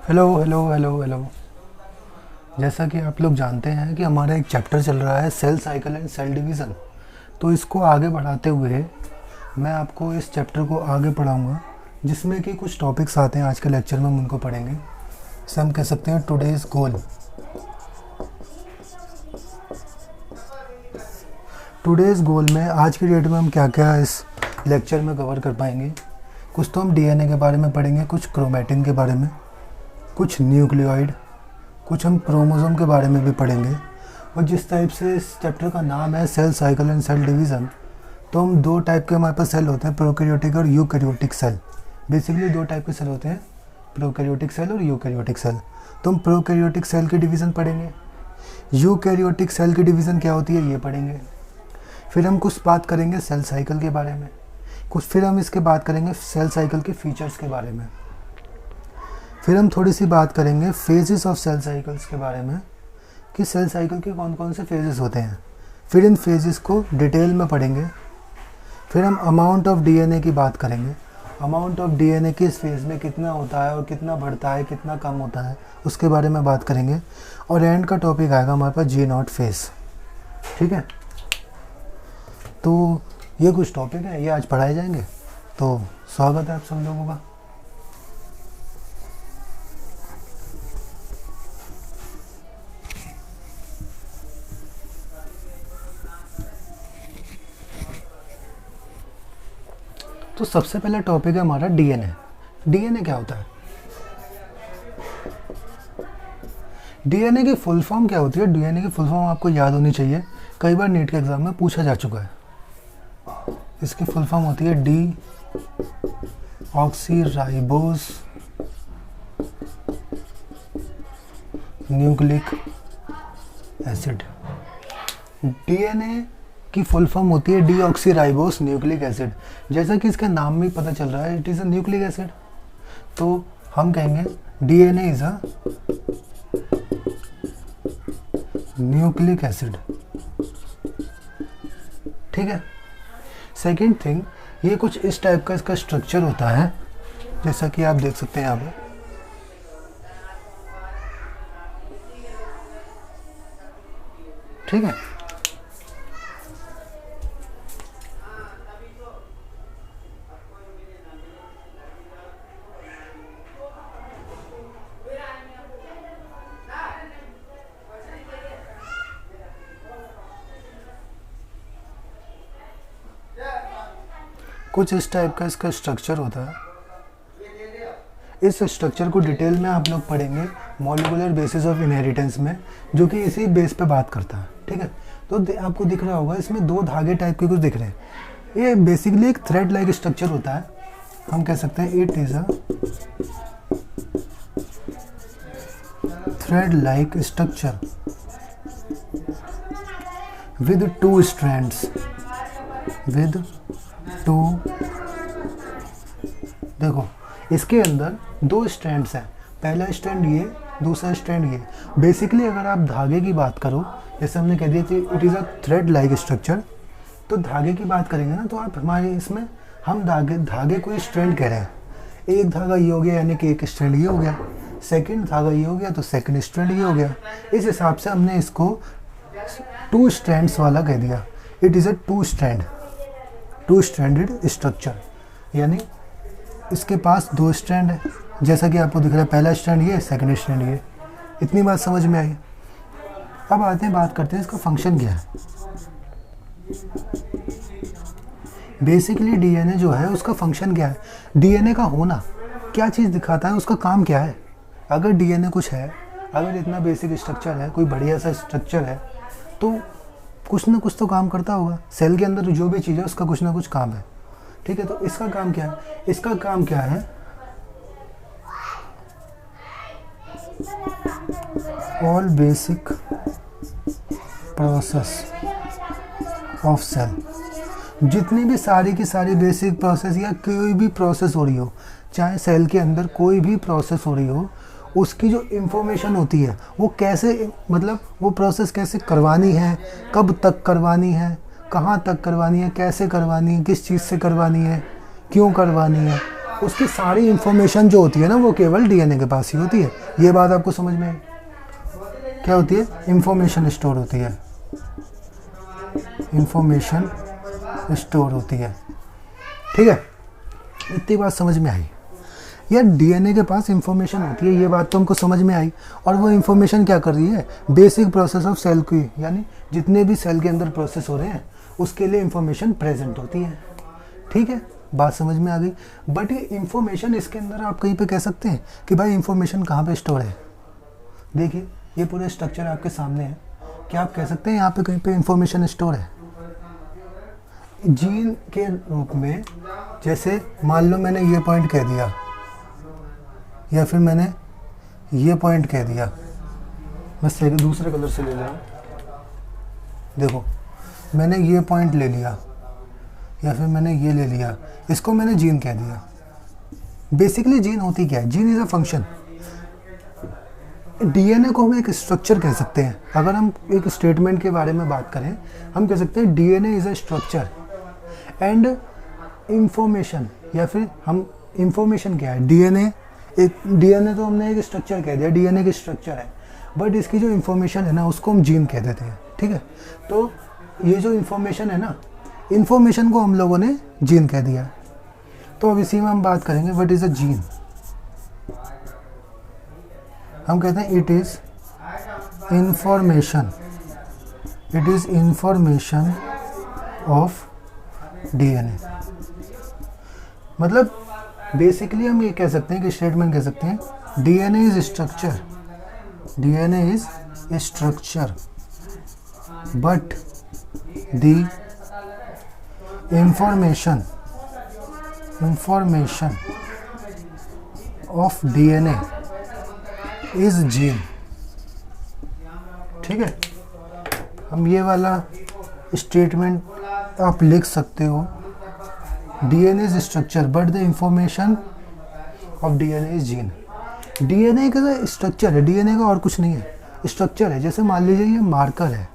Hello hello hello hello. जैसा कि आप लोग जानते हैं कि हमारा एक चैप्टर चल रहा है cell cycle and cell division. तो इसको आगे बढ़ाते हुए मैं आपको इस चैप्टर को आगे पढ़ाऊंगा, जिसमें कि कुछ टॉपिक्स आते हैं आज के लेक्चर में, हम उनको पढ़ेंगे। इसे हम कह सकते हैं टुडेज़ गोल। टुडेज़ गोल में आज की डेट में हम क्या क्या इस लेक्चर में कवर कर पाएंगे। कुछ तो हम डीएनए के बारे में पढ़ेंगे, कुछ क्रोमैटिन के बारे में, कुछ न्यूक्लियोइड, कुछ हम क्रोमोसोम के बारे में भी पढ़ेंगे। और जिस टाइप से इस चैप्टर का नाम है cell cycle and cell division, तो हम दो टाइप के हमारे पास सेल होते हैं, प्रोकैरियोटिक और यूकैरियोटिक सेल। बेसिकली दो टाइप के सेल होते हैं, प्रोकैरियोटिक सेल और यूकैरियोटिक सेल। तो हम प्रोकैरियोटिक सेल की डिवीज़न पढ़ेंगे, यूकैरियोटिक सेल की डिवीज़न क्या होती है ये पढ़ेंगे। फिर हम कुछ बात करेंगे सेल साइकिल के बारे में, फिर हम इसके बात करेंगे सेल साइकिल के फीचर्स के बारे में। फिर हम थोड़ी सी बात करेंगे फेजेस ऑफ सेल साइकिल्स के बारे में, कि सेल साइकिल के कौन कौन से फेजेस होते हैं। फिर इन फेजेस को डिटेल में पढ़ेंगे। फिर हम अमाउंट ऑफ डीएनए की बात करेंगे, अमाउंट ऑफ डीएनए किस फेज़ में कितना होता है और कितना बढ़ता है कितना कम होता है, उसके बारे में बात करेंगे। और एंड का टॉपिक आएगा हमारे पास G0 फेज। ठीक है, तो ये कुछ टॉपिक है, ये आज पढ़ाए जाएंगे। तो स्वागत है आप सब लोगों का। तो सबसे पहला टॉपिक है हमारा डीएनए। डीएनए क्या होता है? डीएनए की फुल फॉर्म क्या होती है? डीएनए की फुल फॉर्म आपको याद होनी चाहिए, कई बार नीट के एग्जाम में पूछा जा चुका है। इसकी फुल फॉर्म होती है D oxyribose nucleic acid. DNA की फुल फॉर्म होती है डी ऑक्सीराइबोस न्यूक्लिक एसिड। जैसा कि इसका नाम में पता चल रहा है, it is a nucleic acid, तो हम कहेंगे DNA is a nucleic acid. ठीक है। सेकेंड थिंग, ये कुछ इस टाइप का इसका स्ट्रक्चर होता है, जैसा कि आप देख सकते हैं यहाँ पे। ठीक है, कुछ इस टाइप का इसका स्ट्रक्चर होता है। इस स्ट्रक्चर को डिटेल में आप लोग पढ़ेंगे मॉलिक्यूलर बेसिस ऑफ इनहेरिटेंस में, जो कि इसी बेस पे बात करता है। ठीक है, तो आपको दिख रहा होगा इसमें दो धागे टाइप के कुछ दिख रहे हैं। ये बेसिकली एक थ्रेड लाइक स्ट्रक्चर होता है। हम कह सकते हैं it is a thread like structure with two strands, with two, देखो इसके अंदर दो स्ट्रैंड्स हैं, पहला स्ट्रैंड ये, दूसरा स्ट्रैंड ये। बेसिकली अगर आप धागे की बात करो, जैसे हमने कह दिया थी it is a thread like structure, तो धागे की बात करेंगे ना, तो आप हमारे इसमें हम धागे को स्ट्रैंड कह रहे हैं। एक धागा ये हो गया, यानी कि एक स्ट्रैंड ये हो गया, सेकेंड धागा ये हो गया तो सेकेंड स्ट्रैंड ये हो गया। इस हिसाब से हमने इसको टू स्ट्रैंड्स वाला कह दिया। It is a two stranded structure, यानी इसके पास दो स्ट्रैंड है, जैसा कि आपको दिख रहा है, पहला स्ट्रैंड ये, सेकंड स्ट्रैंड ये। इतनी बात समझ में आई। अब आते हैं, बात करते हैं इसका फंक्शन क्या है। बेसिकली डीएनए जो है उसका फंक्शन क्या है, डीएनए का होना क्या चीज़ दिखाता है, उसका काम क्या है। अगर डीएनए कुछ है, अगर इतना बेसिक स्ट्रक्चर है, कोई बढ़िया सा स्ट्रक्चर है, तो कुछ ना कुछ तो काम करता होगा। सेल के अंदर जो भी चीज़ है उसका कुछ ना कुछ काम है। ठीक है, तो इसका काम क्या है? इसका काम क्या है, all basic process of cell. जितनी भी सारी की सारी बेसिक प्रोसेस या कोई भी प्रोसेस हो रही हो, चाहे सेल के अंदर कोई भी प्रोसेस हो रही हो, उसकी जो इन्फॉर्मेशन होती है वो कैसे, मतलब वो प्रोसेस कैसे करवानी है, कब तक करवानी है, कहाँ तक करवानी है, कैसे करवानी है, किस चीज़ से करवानी है, क्यों करवानी है, उसकी सारी इंफॉर्मेशन जो होती है ना वो केवल डीएनए के पास ही होती है। ये बात आपको समझ में आई? क्या होती है? इंफॉर्मेशन स्टोर होती है, इंफॉर्मेशन स्टोर होती है। ठीक है, इतनी बात समझ में आई यार। डीएनए के पास इंफॉर्मेशन होती है, ये बात तो हमको समझ में आई। और वो इंफॉर्मेशन क्या कर रही है? बेसिक प्रोसेस ऑफ सेल की, यानी जितने भी सेल के अंदर प्रोसेस हो रहे हैं उसके लिए इंफॉर्मेशन प्रेजेंट होती है। ठीक है, बात समझ में आ गई। बट ये इंफॉर्मेशन, इसके अंदर आप कहीं पे कह सकते हैं कि भाई इंफॉर्मेशन कहाँ पे स्टोर है? देखिए ये पूरा स्ट्रक्चर आपके सामने है, क्या आप कह सकते हैं यहाँ पे कहीं पे इंफॉर्मेशन स्टोर है? जीन के रूप में, जैसे मान लो मैंने ये पॉइंट कह दिया या फिर मैंने ये पॉइंट कह दिया, मैं दूसरे कलर से ले रहा हूँ। देखो मैंने ये पॉइंट ले लिया या फिर मैंने ये ले लिया, इसको मैंने जीन कह दिया। बेसिकली जीन होती क्या है? Gene is a function. DNA को हम एक स्ट्रक्चर कह सकते हैं। अगर हम एक स्टेटमेंट के बारे में बात करें, हम कह सकते हैं DNA is a structure and information, या फिर हम इंफॉर्मेशन क्या है? डीएनए तो हमने एक स्ट्रक्चर कह दिया, डीएनए की स्ट्रक्चर है, बट इसकी जो इंफॉर्मेशन है ना उसको हम जीन कह देते हैं। ठीक है, तो ये जो इंफॉर्मेशन है ना, इंफॉर्मेशन को हम लोगों ने जीन कह दिया। तो अब इसी में हम बात करेंगे व्हाट इज़ अ जीन। हम कहते हैं it is information, it is information of DNA. मतलब बेसिकली हम ये कह सकते हैं कि स्टेटमेंट कह सकते हैं DNA is structure, DNA is structure but the information of DNA is gene. ठीक है, हम ये वाला स्टेटमेंट आप लिख सकते हो, DNA is structure but the information of DNA is gene. DNA का स्ट्रक्चर है, डीएनए का और कुछ नहीं है, स्ट्रक्चर है। जैसे मान लीजिए ये मार्कर है,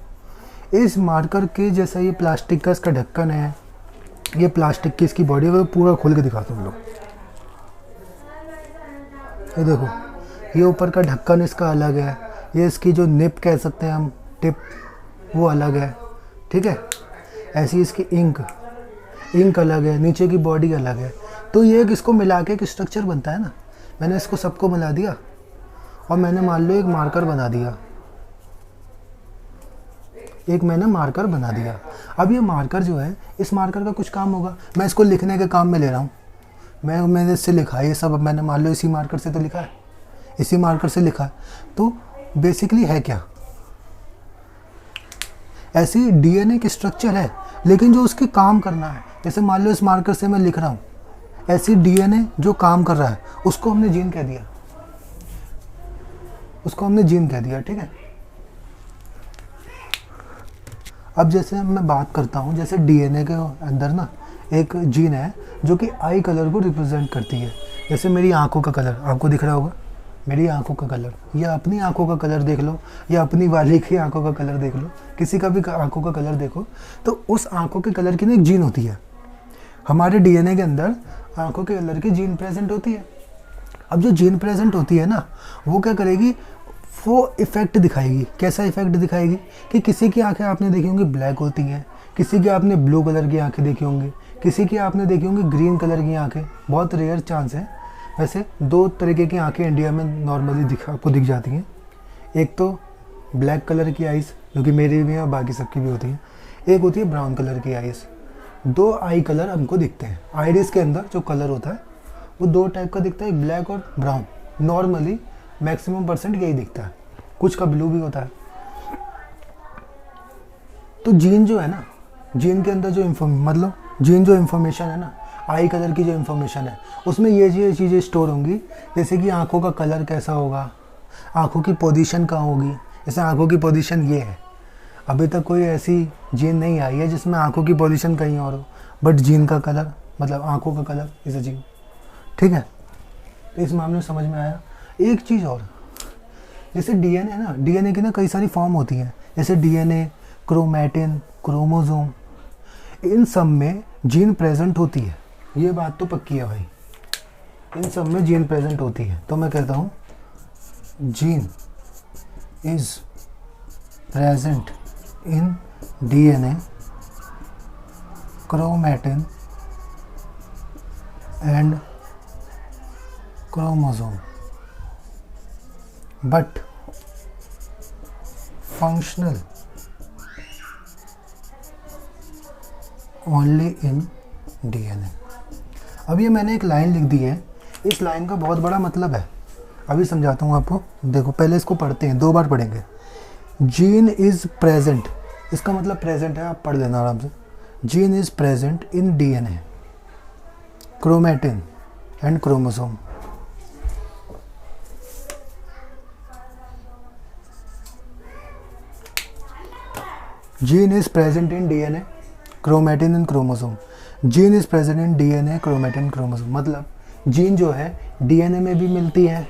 इस मार्कर के जैसा ये प्लास्टिक का इसका ढक्कन है, ये प्लास्टिक की इसकी बॉडी है, पूरा खोल के दिखाता हूँ लोग। ये देखो, ये ऊपर का ढक्कन इसका अलग है, ये इसकी जो निप कह सकते हैं हम, टिप, वो अलग है। ठीक है, ऐसी इसकी इंक अलग है, नीचे की बॉडी अलग है। तो ये इसको मिला के एक स्ट्रक्चर बनता है ना। मैंने इसको सबको मिला दिया और मैंने मान लो एक मार्कर बना दिया, एक मैंने मार्कर बना दिया। अब ये मार्कर जो है, इस मार्कर का कुछ काम होगा, मैं इसको लिखने के काम में ले रहा हूँ। मैंने इससे लिखा है, ये सब मैंने मान लो इसी मार्कर से तो लिखा है, इसी मार्कर से लिखा है। तो बेसिकली है क्या? ऐसी डीएनए की स्ट्रक्चर है, लेकिन जो उसके काम करना है, जैसे मान लो इस मार्कर से मैं लिख रहा हूँ, ऐसी डीएनए जो काम कर रहा है उसको हमने जीन कह दिया, उसको हमने जीन कह दिया। ठीक है, अब जैसे मैं बात करता हूँ, जैसे डीएनए के अंदर ना एक जीन है जो कि आई कलर को रिप्रेजेंट करती है। जैसे मेरी आंखों का कलर आपको दिख रहा होगा, मेरी आंखों का कलर, या अपनी आंखों का कलर देख लो, या अपनी वाली की आंखों का कलर देख लो, किसी का भी आंखों का कलर देखो, तो उस आंखों के कलर की ना एक जीन होती है। हमारे डीएनए के अंदर आंखों के कलर की जीन प्रेजेंट होती है। अब जो जीन प्रेजेंट होती है ना, वो क्या करेगी? वो इफेक्ट दिखाएगी। कैसा इफेक्ट दिखाएगी? कि किसी की आंखें आपने देखी होंगी ब्लैक होती हैं, किसी की आपने ब्लू कलर की आंखें देखी होंगी, किसी की आपने देखी होंगी ग्रीन कलर की आंखें। बहुत रेयर चांस है, वैसे दो तरीके की आंखें इंडिया में नॉर्मली आपको दिख जाती हैं। एक तो ब्लैक कलर की आइज़, जो कि मेरी भी है और बाकी सबकी भी होती है। एक होती है ब्राउन कलर की आइज़। दो आई कलर हमको दिखते हैं। आइरिस के अंदर जो कलर होता है वो दो टाइप का दिखता है, ब्लैक और ब्राउन। नॉर्मली मैक्सिमम % यही दिखता है, कुछ का ब्लू भी होता है। तो जीन जो है ना, जीन के अंदर जो मतलब जीन जो इन्फॉर्मेशन है ना, आई कलर की जो इन्फॉर्मेशन है, उसमें ये चीज़ें स्टोर होंगी। जैसे कि आंखों का कलर कैसा होगा, आंखों की पोजीशन कहाँ होगी। जैसे आंखों की पोजीशन ये है, अभी तक कोई ऐसी जीन नहीं आई है जिसमें आंखों की पोजीशन कहीं और हो, बट जीन का कलर मतलब आंखों का कलर इज अ जीन। ठीक है, तो इस मामले में समझ में आया। एक चीज़ और, जैसे डीएनए है ना, डीएनए की ना कई सारी फॉर्म होती हैं। जैसे डीएनए, क्रोमैटिन, क्रोमोसोम, इन सब में जीन प्रेजेंट होती है। ये बात तो पक्की है भाई, इन सब में जीन प्रेजेंट होती है। तो मैं कहता हूँ gene is present in DNA, chromatin and chromosome, but functional only in DNA. अब ये मैंने एक लाइन लिख दी है, इस लाइन का बहुत बड़ा मतलब है, अभी समझाता हूँ आपको। देखो पहले इसको पढ़ते हैं, 2 बार पढ़ेंगे। जीन इज़ प्रेजेंट, इसका मतलब प्रेजेंट है, आप पढ़ लेना आराम से। Gene is present in DNA, chromatin and chromosome. Gene is present in DNA, chromatin and chromosome. Gene is present in DNA, chromatin, chromosome. मतलब जीन जो है डीएनए में भी मिलती है,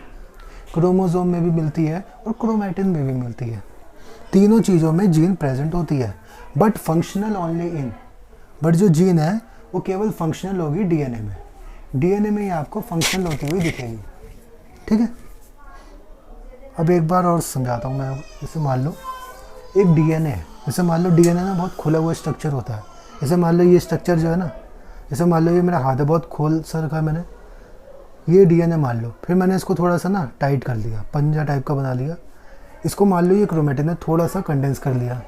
क्रोमोसोम में भी मिलती है और क्रोमैटिन में भी मिलती है। तीनों चीज़ों में जीन प्रेजेंट होती है, but functional only in. But जो जीन है वो केवल फंक्शनल होगी डीएनए में। डीएनए में ही आपको फंक्शनल होती हुई दिखेगी। ठीक है, अब एक बार और समझाता हूँ मैं। जैसे मान लो एक डीएनए है, जैसे मान लो डीएनए ना बहुत खुला हुआ स्ट्रक्चर होता है। जैसे मान लो ये स्ट्रक्चर जो है ना, जैसे मान लो ये मेरा हाथ है, बहुत खोल सा रखा है मैंने, ये डीएनए मान लो। फिर मैंने इसको थोड़ा सा ना टाइट कर लिया, पंजा टाइप का बना लिया। इसको मान लो ये क्रोमैटिन है, थोड़ा सा कंडेंस कर लिया।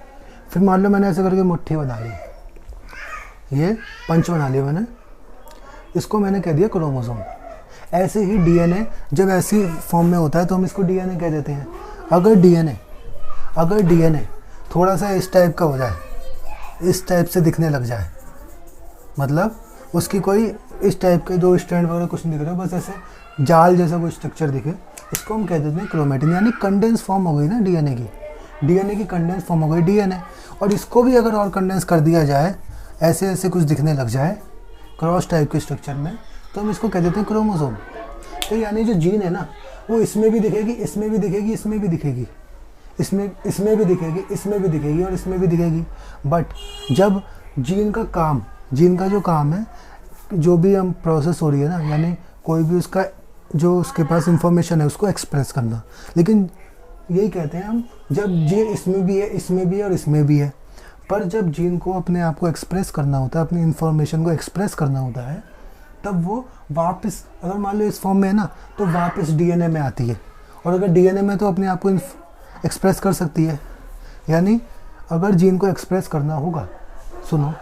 फिर मान लो मैंने ऐसे करके मुट्ठी बना ली, ये पंच बना लिया मैंने, इसको मैंने कह दिया क्रोमोसोम। ऐसे ही डीएनए जब ऐसी फॉर्म में होता है तो हम इसको डीएनए कह देते हैं। अगर डीएनए थोड़ा सा इस टाइप का हो जाए, इस टाइप से दिखने लग जाए, मतलब उसकी कोई इस टाइप के 2 स्ट्रैंड वगैरह कुछ नहीं दिख रहा, बस ऐसे जाल जैसा कोई स्ट्रक्चर दिखे, इसको हम कह देते हैं क्रोमैटिन। यानी कंडेंस फॉर्म हो गई ना डीएनए की कंडेंस फॉर्म हो गई डीएनए। और इसको भी अगर और कंडेंस कर दिया जाए, ऐसे ऐसे कुछ दिखने लग जाए क्रॉस टाइप के स्ट्रक्चर में, तो हम इसको कह देते हैं क्रोमोसोम। तो यानी जो जीन है ना वो इसमें भी दिखेगी, इसमें भी दिखेगी, इसमें भी दिखेगी, इसमें भी दिखेगी, इसमें भी दिखेगी और इसमें भी दिखेगी। बट जब जीन का जो काम है, जो भी हम प्रोसेस हो रही है ना, यानी कोई भी उसका जो उसके पास इंफॉर्मेशन है उसको एक्सप्रेस करना, लेकिन यही कहते हैं हम, जब जीन इसमें भी है, इसमें भी है और इसमें भी है, पर जब जीन को अपने आप को एक्सप्रेस करना होता है, अपनी इंफॉर्मेशन को एक्सप्रेस करना होता है, तब वो वापस, अगर मान लो इस फॉर्म में है ना, तो वापस डीएनए में आती है। और अगर डीएनए में तो अपने आप को एक्सप्रेस कर सकती है। यानी अगर जीन को एक्सप्रेस करना होगा, सुनो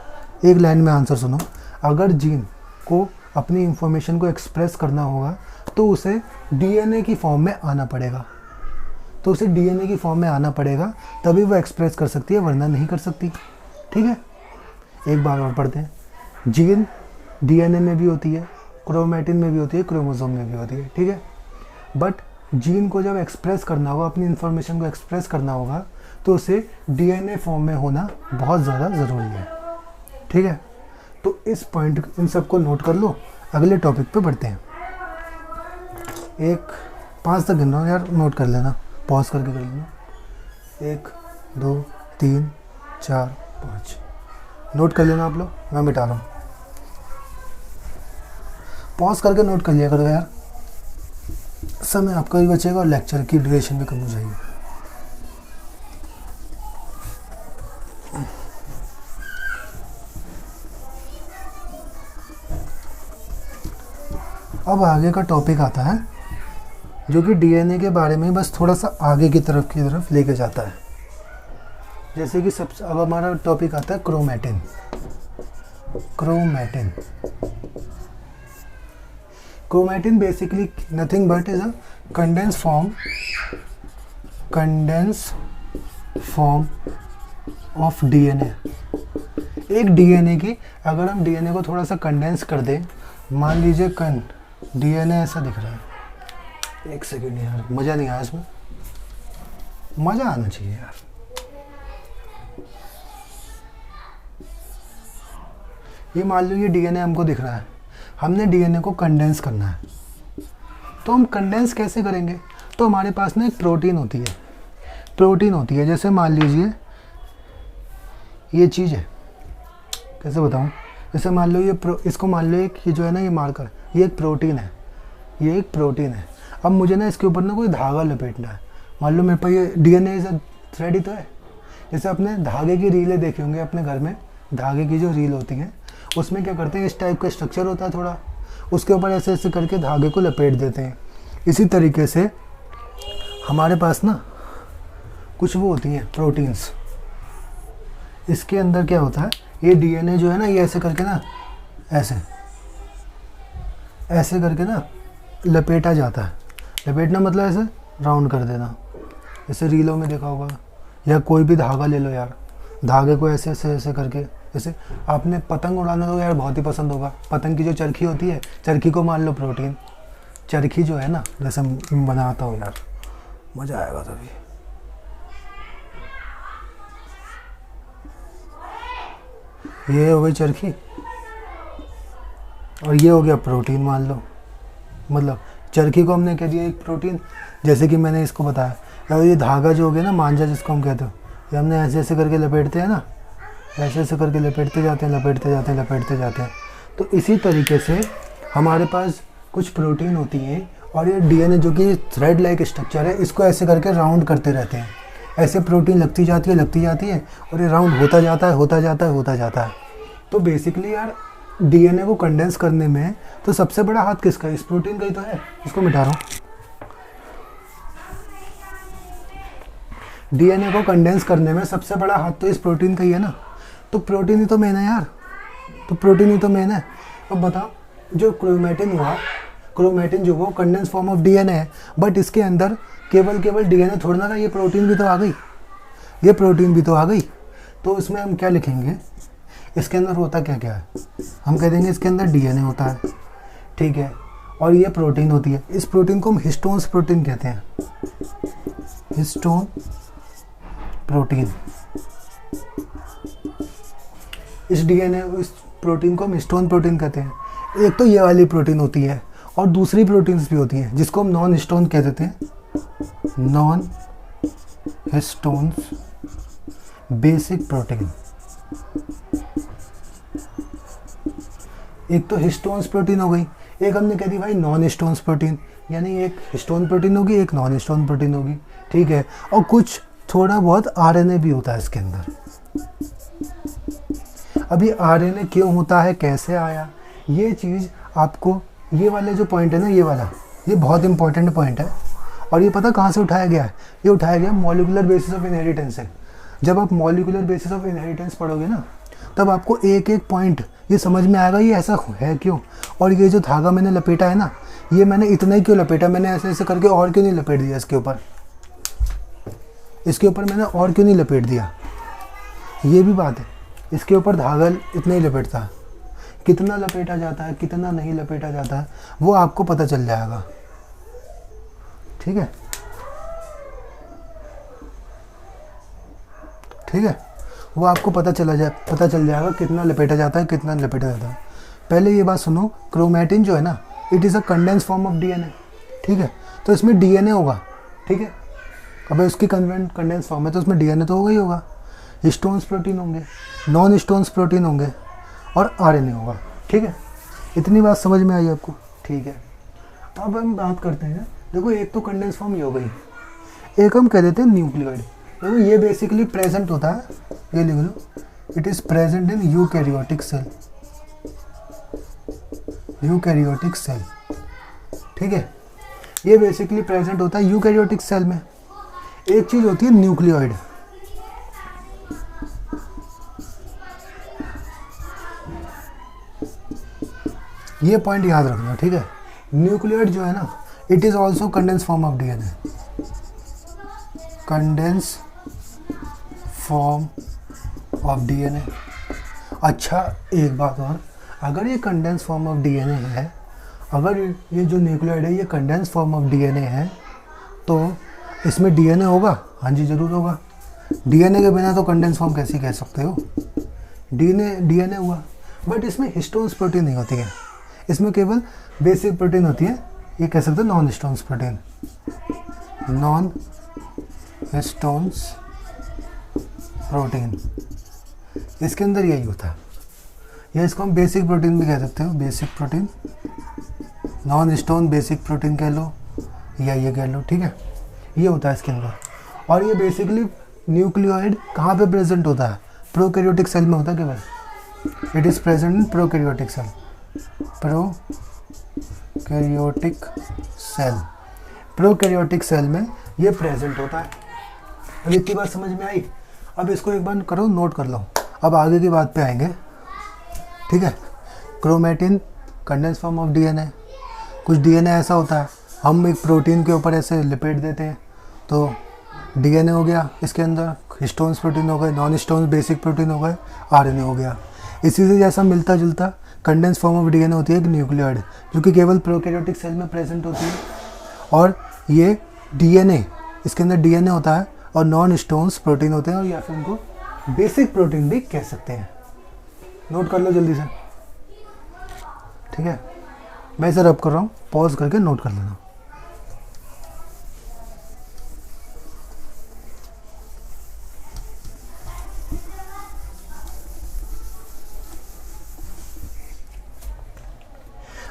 एक लाइन में आंसर सुनो, अगर जीन को अपनी इंफॉर्मेशन को एक्सप्रेस करना होगा तो उसे डीएनए की फॉर्म में आना पड़ेगा, तभी वो एक्सप्रेस कर सकती है, वरना नहीं कर सकती। ठीक है, एक बार और पढ़ते हैं। जीन डीएनए में भी होती है, क्रोमैटिन में भी होती है, क्रोमोसोम में भी होती है। ठीक है, बट जीन को जब एक्सप्रेस करना होगा, अपनी इंफॉर्मेशन को एक्सप्रेस करना होगा, तो उसे डीएनए फॉर्म में होना बहुत ज़्यादा ज़रूरी है। ठीक है, तो इस पॉइंट, इन सबको नोट कर लो, अगले टॉपिक पे बढ़ते हैं। 5 तक गिन रहा हूँ यार, नोट कर लेना, पॉज करके कर लेना। 1 2 3 4 5 नोट कर लेना आप लोग, मैं मिटा रहा हूँ। पॉज करके नोट कर लिया करो यार, समय आपका भी बचेगा और लेक्चर की ड्यूरेशन भी कम हो जाएगी। अब आगे का टॉपिक आता है जो कि डीएनए के बारे में बस थोड़ा सा आगे की तरफ लेके जाता है। जैसे कि सबसे अब हमारा टॉपिक आता है chromatin. Chromatin basically nothing but is a condense form of DNA. एक डीएनए की, अगर हम डीएनए को थोड़ा सा कंडेंस कर दें, मान लीजिए डीएनए ऐसा दिख रहा है, एक सेकेंड यार, मज़ा नहीं आया इसमें, मज़ा आना चाहिए यार। ये मान लो ये डीएनए हमको दिख रहा है, हमने डीएनए को कंडेंस करना है, तो हम कंडेंस कैसे करेंगे? तो हमारे पास ना एक प्रोटीन होती है, जैसे मान लीजिए ये चीज़ है, कैसे बताऊँ, जैसे मान लो ये इसको मान लो एक, ये जो है ना ये मार्कर, ये एक प्रोटीन है, ये एक प्रोटीन है। अब मुझे ना इसके ऊपर ना कोई धागा लपेटना है। मान लो मेरे पास ये डीएनए इज थ्रेड ही तो है। जैसे अपने धागे की रीलें देखे होंगे अपने घर में, धागे की जो रील होती हैं उसमें क्या करते हैं, इस टाइप का स्ट्रक्चर होता है थोड़ा, उसके ऊपर ऐसे ऐसे करके धागे को लपेट देते हैं। इसी तरीके से हमारे पास ना कुछ वो होती हैं प्रोटीन्स। इसके अंदर क्या होता है, ये डीएनए जो है ना ये ऐसे करके ना ऐसे ऐसे करके ना लपेटा जाता है। लपेटना मतलब ऐसे राउंड कर देना, जैसे रीलों में देखा होगा, या कोई भी धागा ले लो यार, धागे को ऐसे ऐसे ऐसे करके, जैसे आपने पतंग उड़ाना तो यार बहुत ही पसंद होगा। पतंग की जो चरखी होती है, चरखी को मान लो प्रोटीन, चरखी जो है ना जैसे बनाता हूँ यार, मज़ा आएगा तभी। ये हो गई चरखी और ये हो गया प्रोटीन मान लो। मतलब चरखी को हमने कह दिया एक प्रोटीन, जैसे कि मैंने इसको बताया। और ये धागा जो हो गया ना मांझा जिसको हम कहते हो, ये हमने ऐसे ऐसे करके लपेटते हैं ना, ऐसे ऐसे करके लपेटते जाते हैं लपेटते जाते हैं लपेटते जाते हैं। तो इसी तरीके से हमारे पास कुछ प्रोटीन होती हैं और ये डीएनए जो कि थ्रेड लाइक स्ट्रक्चर है, इसको ऐसे करके राउंड करते रहते हैं। ऐसे प्रोटीन लगती जाती है और ये राउंड होता जाता है होता जाता है होता जाता है। तो बेसिकली यार डीएनए को कंडेंस करने में तो सबसे बड़ा हाथ किसका है, इस प्रोटीन का ही तो है। इसको मिटा रहा हूँ। डीएनए को कंडेंस करने में सबसे बड़ा हाथ तो इस प्रोटीन का ही है ना। तो प्रोटीन ही तो मेन है यार, तो प्रोटीन ही तो मेन है। अब बताओ, जो क्रोमैटिन हुआ, क्रोमैटिन जो वो कंडेंस फॉर्म ऑफ डीएनए है, बट इसके अंदर केवल डीएनए थोड़ा ना, ये प्रोटीन भी तो आ गई, ये प्रोटीन भी तो आ गई। तो इसमें हम क्या लिखेंगे, इसके अंदर होता क्या क्या है, हम कह देंगे इसके अंदर डीएनए होता है, ठीक है, और ये प्रोटीन होती है। इस प्रोटीन को हम हिस्टोन्स प्रोटीन कहते हैं, हिस्टोन प्रोटीन। इस डीएनए इस प्रोटीन को हम हिस्टोन प्रोटीन कहते हैं। एक तो ये वाली प्रोटीन होती है और दूसरी प्रोटीन्स भी होती हैं जिसको हम नॉन हिस्टोन कह देते हैं, नॉन हिस्टोन्स बेसिक प्रोटीन। एक तो हिस्टोन्स प्रोटीन हो गई, एक हमने कह दी भाई नॉन हिस्टोन्स प्रोटीन, यानी एक हिस्टोन प्रोटीन होगी एक नॉन हिस्टोन प्रोटीन होगी, ठीक है। और कुछ थोड़ा बहुत आरएनए भी होता है इसके अंदर। अभी आरएनए क्यों होता है, कैसे आया, ये चीज़ आपको, ये वाले जो पॉइंट है ना, ये वाला, ये बहुत इंपॉर्टेंट पॉइंट है। और ये पता कहाँ से उठाया गया है, ये उठाया गया मॉलिक्यूलर बेसिस ऑफ इनहेरिटेंस से। जब आप मॉलिक्यूलर बेसिस ऑफ इनहेरिटेंस पढ़ोगे ना, तब आपको एक एक पॉइंट ये समझ में आएगा ये ऐसा है क्यों। और ये जो धागा मैंने लपेटा है ना, ये मैंने इतना ही क्यों लपेटा, मैंने ऐसे ऐसे करके और क्यों नहीं लपेट दिया इसके ऊपर, इसके ऊपर मैंने और क्यों नहीं लपेट दिया, ये भी बात है। इसके ऊपर धागा इतना ही लपेटता है, कितना लपेटा जाता है कितना नहीं लपेटा जाता है वो आपको पता चल जाएगा, ठीक है, ठीक है, वो आपको पता चल जाएगा कितना लपेटा जाता है कितना लपेटा जाता है। पहले ये बात सुनो, क्रोमैटिन जो है ना, it is a condense form of DNA, ठीक है। तो इसमें डीएनए होगा, ठीक है। अब उसकी कंडेंस फॉर्म है तो उसमें डीएनए तो होगा ही होगा, हिस्टोन्स प्रोटीन होंगे, नॉन हिस्टोन्स प्रोटीन होंगे और आरएनए होगा, ठीक है। इतनी बात समझ में आई आपको, ठीक है। अब हम बात करते हैं, देखो एक तो कंडेंस फॉर्म ये हो गई, एक हम कह देते हैं न्यूक्लियोइड। देखो ये बेसिकली प्रेजेंट होता है, ये लिख लो, it is present in eukaryotic cell, eukaryotic cell, ठीक है। ये बेसिकली प्रेजेंट होता है यूकैरियोटिक सेल में। एक चीज़ होती है न्यूक्लियोइड, ये पॉइंट याद रखना, ठीक है। न्यूक्लियोइड जो है ना, it is also condense form of DNA, condense form of DNA. अच्छा एक बात और, अगर ये कंडेंस फॉर्म ऑफ डीएनए है, अगर ये जो न्यूक्लियोइड है ये कंडेंस फॉर्म ऑफ डीएनए है, तो इसमें डीएनए होगा, हाँ जी ज़रूर होगा। डीएनए के बिना तो कंडेंस फॉर्म कैसे कह सकते हो, डीएनए हुआ, बट इसमें हिस्टोन्स प्रोटीन नहीं होती है, इसमें केवल बेसिक प्रोटीन होती है, ये कह सकते हैं non histones protein, non histones protein, इसके अंदर यही होता है, या इसको हम बेसिक प्रोटीन भी कह सकते हो, basic protein, non stone basic protein कह लो या ये कह लो, ठीक है। ये होता है इसके अंदर। और ये बेसिकली न्यूक्लियोइड कहाँ पे प्रेजेंट होता है? प्रोकैरियोटिक सेल में होता है केवल। It is present in prokaryotic cell. Prokaryotic cell, prokaryotic cell में ये प्रेजेंट होता है। अब इतनी बात समझ में आई। अब इसको एक बार करो, नोट कर लो। अब आगे की बात पे आएंगे, ठीक है। Chromatin condense form of DNA. कुछ डीएनए ऐसा होता है, हम एक प्रोटीन के ऊपर ऐसे लपेट देते हैं तो डीएनए हो गया, इसके अंदर हिस्टोन्स प्रोटीन हो गए, नॉन हिस्टोन्स बेसिक प्रोटीन हो गए, आरएनए हो गया। इसी से जैसा मिलता जुलता कंडेंस फॉर्म ऑफ डीएनए होती है एक न्यूक्लियोइड, जो कि केवल प्रोकैरियोटिक सेल में प्रेजेंट होती है। और ये डीएनए, इसके अंदर डीएनए होता है और नॉन हिस्टोन्स प्रोटीन होते हैं, और या फिर उनको बेसिक प्रोटीन भी कह सकते हैं। नोट कर लो जल्दी से, ठीक है। मैं इसे रब कर रहा हूँ, पॉज करके नोट कर लेना।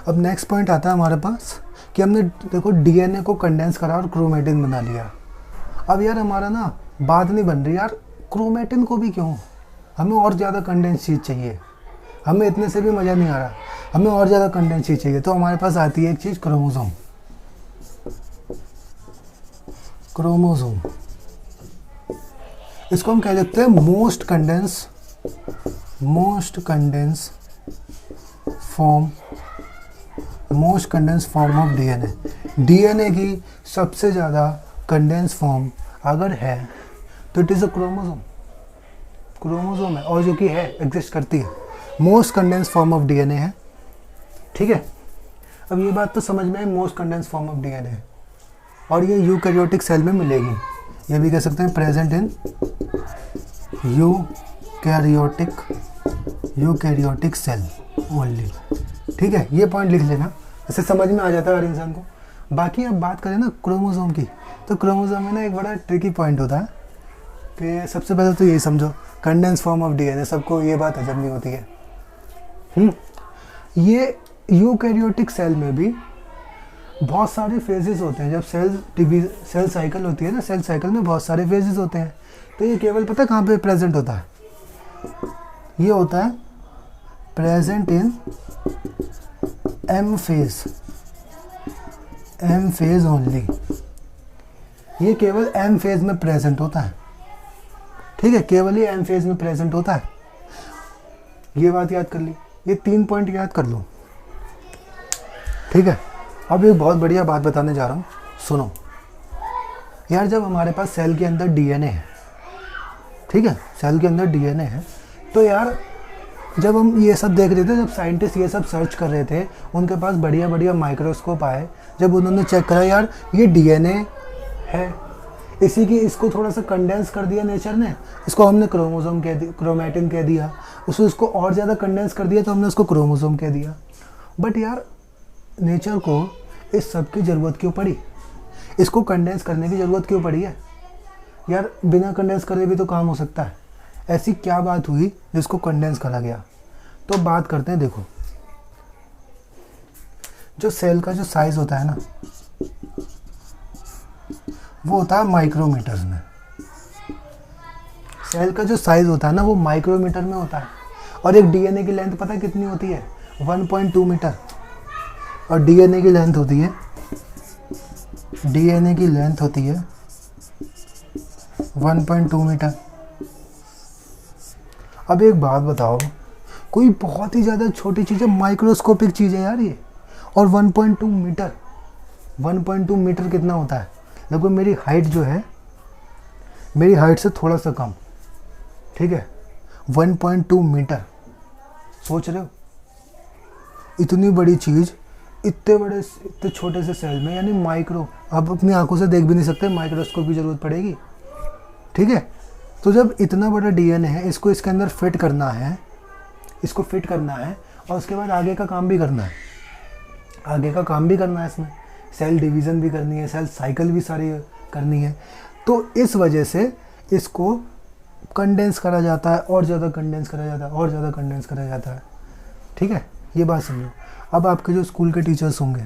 अब नेक्स्ट पॉइंट आता है हमारे पास कि हमने देखो डीएनए को कंडेंस करा और क्रोमेटिन बना लिया। अब यार हमारा ना बात नहीं बन रही यार, क्रोमेटिन को भी क्यों? हमें और ज़्यादा कंडेंस चीज़ चाहिए, हमें इतने से भी मज़ा नहीं आ रहा, हमें और ज़्यादा कंडेंस चीज़ चाहिए। तो हमारे पास आती है एक चीज़, क्रोमोसोम। क्रोमोसोम, इसको हम कह देते हैं most condense form of DNA. DNA की सबसे ज़्यादा कंडेंस फॉर्म अगर है तो it is a chromosome. Chromosome है, और जो कि है, एग्जिस्ट करती है, most condense form of DNA है, ठीक है। अब ये बात तो समझ में है, most condense form of DNA है, और ये यूकैरियोटिक सेल में मिलेगी। ये भी कह सकते हैं present in eukaryotic cell only, ठीक है। ये पॉइंट लिख लेना, इससे समझ में आ जाता है हर इंसान को। बाकी अब बात करें ना क्रोमोसोम की, तो क्रोमोसोम में ना एक बड़ा ट्रिकी पॉइंट होता है कि सबसे पहले तो यही समझो, कंडेंस फॉर्म ऑफ डीएनए, सबको ये बात हजम नहीं होती है। ये यूकैरियोटिक सेल में भी बहुत सारे फेजेस होते हैं। जब सेल साइकिल होती है ना, सेल साइकिल में बहुत सारे फेजेस होते हैं। तो ये केवल पता है कहाँ पे प्रेजेंट होता है? ये होता है present in M phase only. ये केवल एम फेज में प्रेजेंट होता है, ठीक है। केवल ये एम फेज में प्रेजेंट होता है। ये बात याद कर ली, ये 3 पॉइंट याद कर लो, ठीक है। अब एक बहुत बढ़िया बात बताने जा रहा हूँ, सुनो यार। जब हमारे पास सेल के अंदर डीएनए है, ठीक है, सेल के अंदर डीएनए है, तो यार जब हम ये सब देख रहे थे, जब साइंटिस्ट ये सब सर्च कर रहे थे, उनके पास बढ़िया बढ़िया माइक्रोस्कोप आए, जब उन्होंने चेक करा यार ये डीएनए है, इसी की इसको थोड़ा सा कंडेंस कर दिया नेचर ने, इसको हमने क्रोमोसोम कह दिया, क्रोमेटिन कह दिया, उसको और ज़्यादा कंडेंस कर दिया तो हमने उसको क्रोमोसोम कह दिया। बट यार नेचर को इस सब की ज़रूरत क्यों पड़ी? इसको कंडेंस करने की ज़रूरत क्यों पड़ी है? यार बिना कंडेंस करे भी तो काम हो सकता है। ऐसी क्या बात हुई जिसको कंडेंस करा गया? तो बात करते हैं, देखो जो सेल का जो साइज़ होता है ना, वो होता है माइक्रोमीटर्स में। सेल का जो साइज़ होता है ना, वो माइक्रोमीटर में होता है। और एक डीएनए की लेंथ पता है कितनी होती है? 1.2 मीटर। और डीएनए की लेंथ होती है 1.2 मीटर। अब एक बात बताओ, कोई बहुत ही ज़्यादा छोटी चीज़ है, माइक्रोस्कोपिक चीज़ है यार ये, और 1.2 मीटर। 1.2 मीटर कितना होता है? देखो मेरी हाइट जो है, मेरी हाइट से थोड़ा सा कम, ठीक है, 1.2 मीटर। सोच रहे हो इतनी बड़ी चीज़ इतने छोटे से सेल में, यानी माइक्रो, आप अपनी आंखों से देख भी नहीं सकते, माइक्रोस्कोप की ज़रूरत पड़ेगी, ठीक है। तो जब इतना बड़ा डीएनए है, इसको इसके अंदर फिट करना है, और उसके बाद आगे का काम भी करना है, इसमें सेल डिवीज़न भी करनी है, सेल साइकिल भी सारी करनी है। तो इस वजह से इसको कंडेंस करा जाता है, और ज़्यादा कंडेंस करा जाता है, ठीक है। ये बात समझो। अब आपके जो स्कूल के टीचर्स होंगे,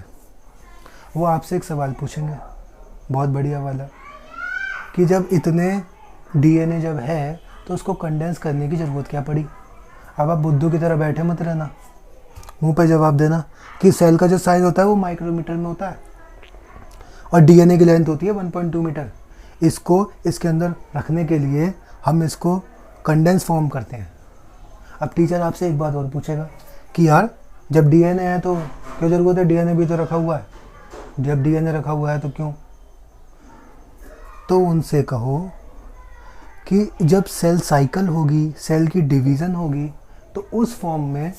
वो आपसे एक सवाल पूछेंगे, बहुत बढ़िया वाला, कि जब इतने डीएनए जब है तो उसको कंडेंस करने की ज़रूरत क्या पड़ी। अब आप बुद्धू की तरह बैठे मत रहना, मुंह पे जवाब देना कि सेल का जो साइज़ होता है वो माइक्रोमीटर में होता है और डीएनए की लेंथ होती है 1.2 मीटर। इसको इसके अंदर रखने के लिए हम इसको कंडेंस फॉर्म करते हैं। अब टीचर आपसे एक बात और पूछेगा कि यार जब डीएनए है तो क्यों ज़रूरत है, डीएनए भी तो रखा हुआ है, जब डीएनए रखा हुआ है तो क्यों। तो उनसे कहो कि जब सेल साइकिल होगी, सेल की डिवीज़न होगी, तो उस फॉर्म में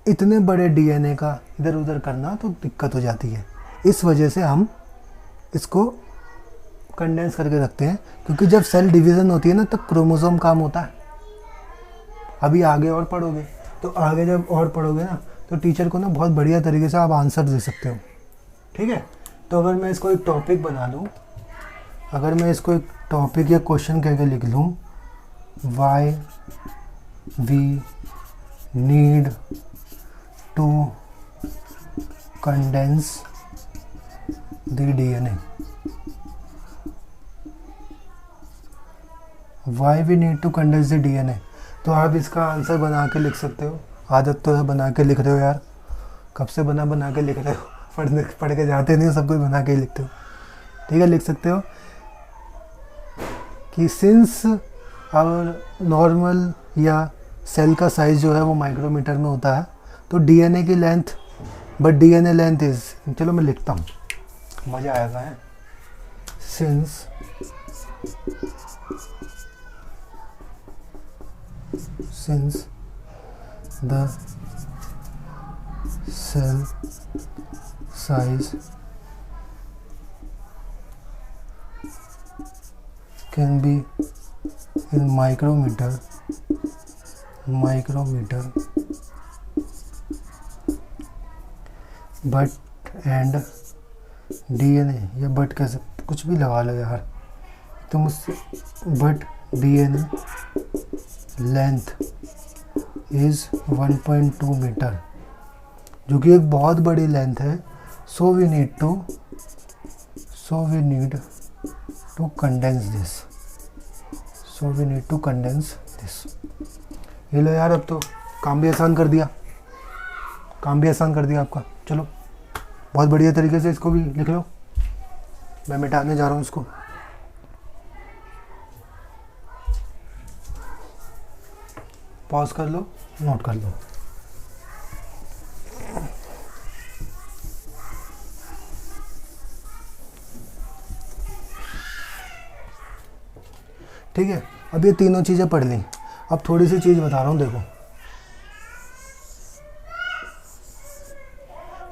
इतने बड़े डीएनए का इधर उधर करना तो दिक्कत हो जाती है। इस वजह से हम इसको कंडेंस करके रखते हैं, क्योंकि जब सेल डिवीज़न होती है ना तब क्रोमोसोम काम होता है। अभी आगे और पढ़ोगे, तो आगे जब और पढ़ोगे ना तो टीचर को ना बहुत बढ़िया तरीके से आप आंसर दे सकते हो, ठीक है। तो अगर मैं इसको एक टॉपिक बना लूँ, अगर मैं इसको एक टॉपिक या क्वेश्चन कह के लिख लूँ, why we need to condense the DNA, why we need to condense the DNA, तो आप इसका आंसर बना के लिख सकते हो। आदत तो है बना के लिख रहे हो यार, कब से बना के लिख रहे हो, पढ़ के जाते नहीं हो, सब कुछ बना के ही लिखते हो, ठीक है। लिख सकते हो कि सिंस और नॉर्मल या सेल का साइज़ जो है वो माइक्रोमीटर में होता है, तो डीएनए की length, but DNA length is, चलो मैं लिखता हूँ, मज़ा आएगा है। Since the cell size can be in micrometer but and DNA, या बट कैसे कुछ भी लगा लो यार तुम उससे, but DNA length is 1.2 metre, जो कि एक बहुत बड़ी लेंथ है। So we need to condense this, ये लो यार, अब तो काम भी आसान कर दिया, आपका। चलो बहुत बढ़िया तरीके से इसको भी लिख लो, मैं मिटाने जा रहा हूँ इसको। पॉज कर लो, नोट कर लो। ठीक है, अब ये तीनों चीज़ें पढ़ ली। अब थोड़ी सी चीज़ बता रहा हूँ, देखो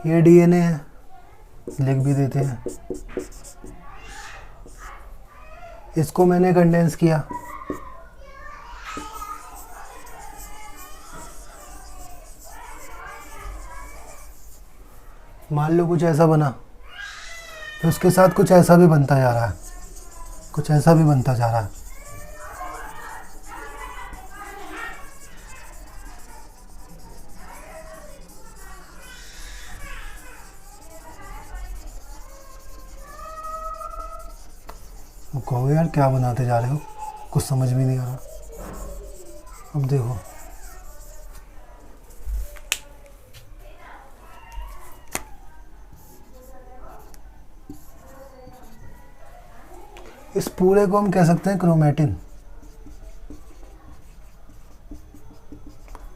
ये डीएनए है, लिख भी देते हैं। इसको मैंने कंडेंस किया, मान लो कुछ ऐसा बना, फिर उसके साथ कुछ ऐसा भी बनता जा रहा है, कुछ ऐसा भी बनता जा रहा है। कहो यार क्या बनाते जा रहे हो, कुछ समझ में नहीं आ रहा। अब देखो इस पूरे को हम कह सकते हैं क्रोमैटिन,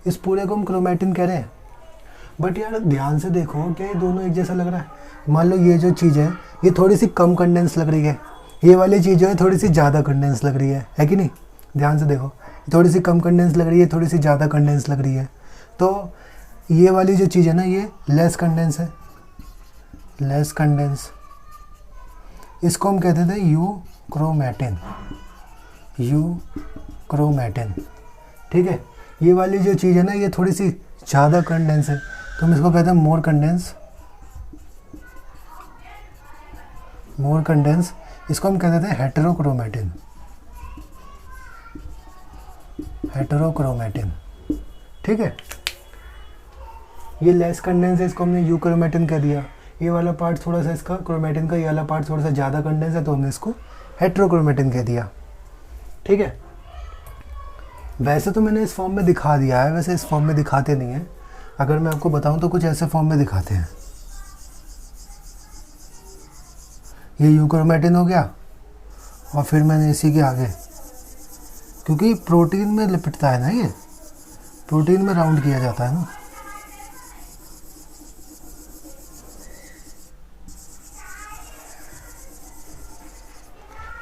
इस पूरे को हम क्रोमैटिन कह रहे हैं। बट यार ध्यान से देखो क्या ये दोनों एक जैसा लग रहा है। मान लो ये जो चीज़ है ये थोड़ी सी कम कंडेंस लग रही है, ये वाली चीज़ जो है थोड़ी सी ज़्यादा कंडेंस लग रही है कि नहीं। ध्यान से देखो, थोड़ी सी कम कंडेंस लग रही है, थोड़ी सी ज़्यादा कंडेंस लग रही है। तो ये वाली जो चीज़ है ना ये लेस कंडेंस है, लेस कंडेंस, इसको हम कहते थे यूक्रोमैटिन। ठीक है, ये वाली जो चीज़ है ना ये थोड़ी सी ज़्यादा कंडेंस है, तो हम इसको कहते हैं मोर कंडेंस। इसको हम कहते थे हेटेरोक्रोमैटिन। ठीक है, ये लेस कंडेंस है, इसको हमने यूक्रोमैटिन कह दिया। ये वाला पार्ट थोड़ा सा इसका क्रोमेटिन का ये वाला पार्ट थोड़ा सा ज़्यादा कंडेंस है तो हमने इसको हेट्रोक्रोमेटिन कह दिया। ठीक है, वैसे तो मैंने इस फॉर्म में दिखा दिया है, वैसे इस फॉर्म में दिखाते नहीं हैं। अगर मैं आपको बताऊं तो कुछ ऐसे फॉर्म में दिखाते हैं। ये यूक्रोमेटिन हो गया और फिर मैंने इसी के आगे, क्योंकि प्रोटीन में लिपटता है ना, ये प्रोटीन में राउंड किया जाता है ना।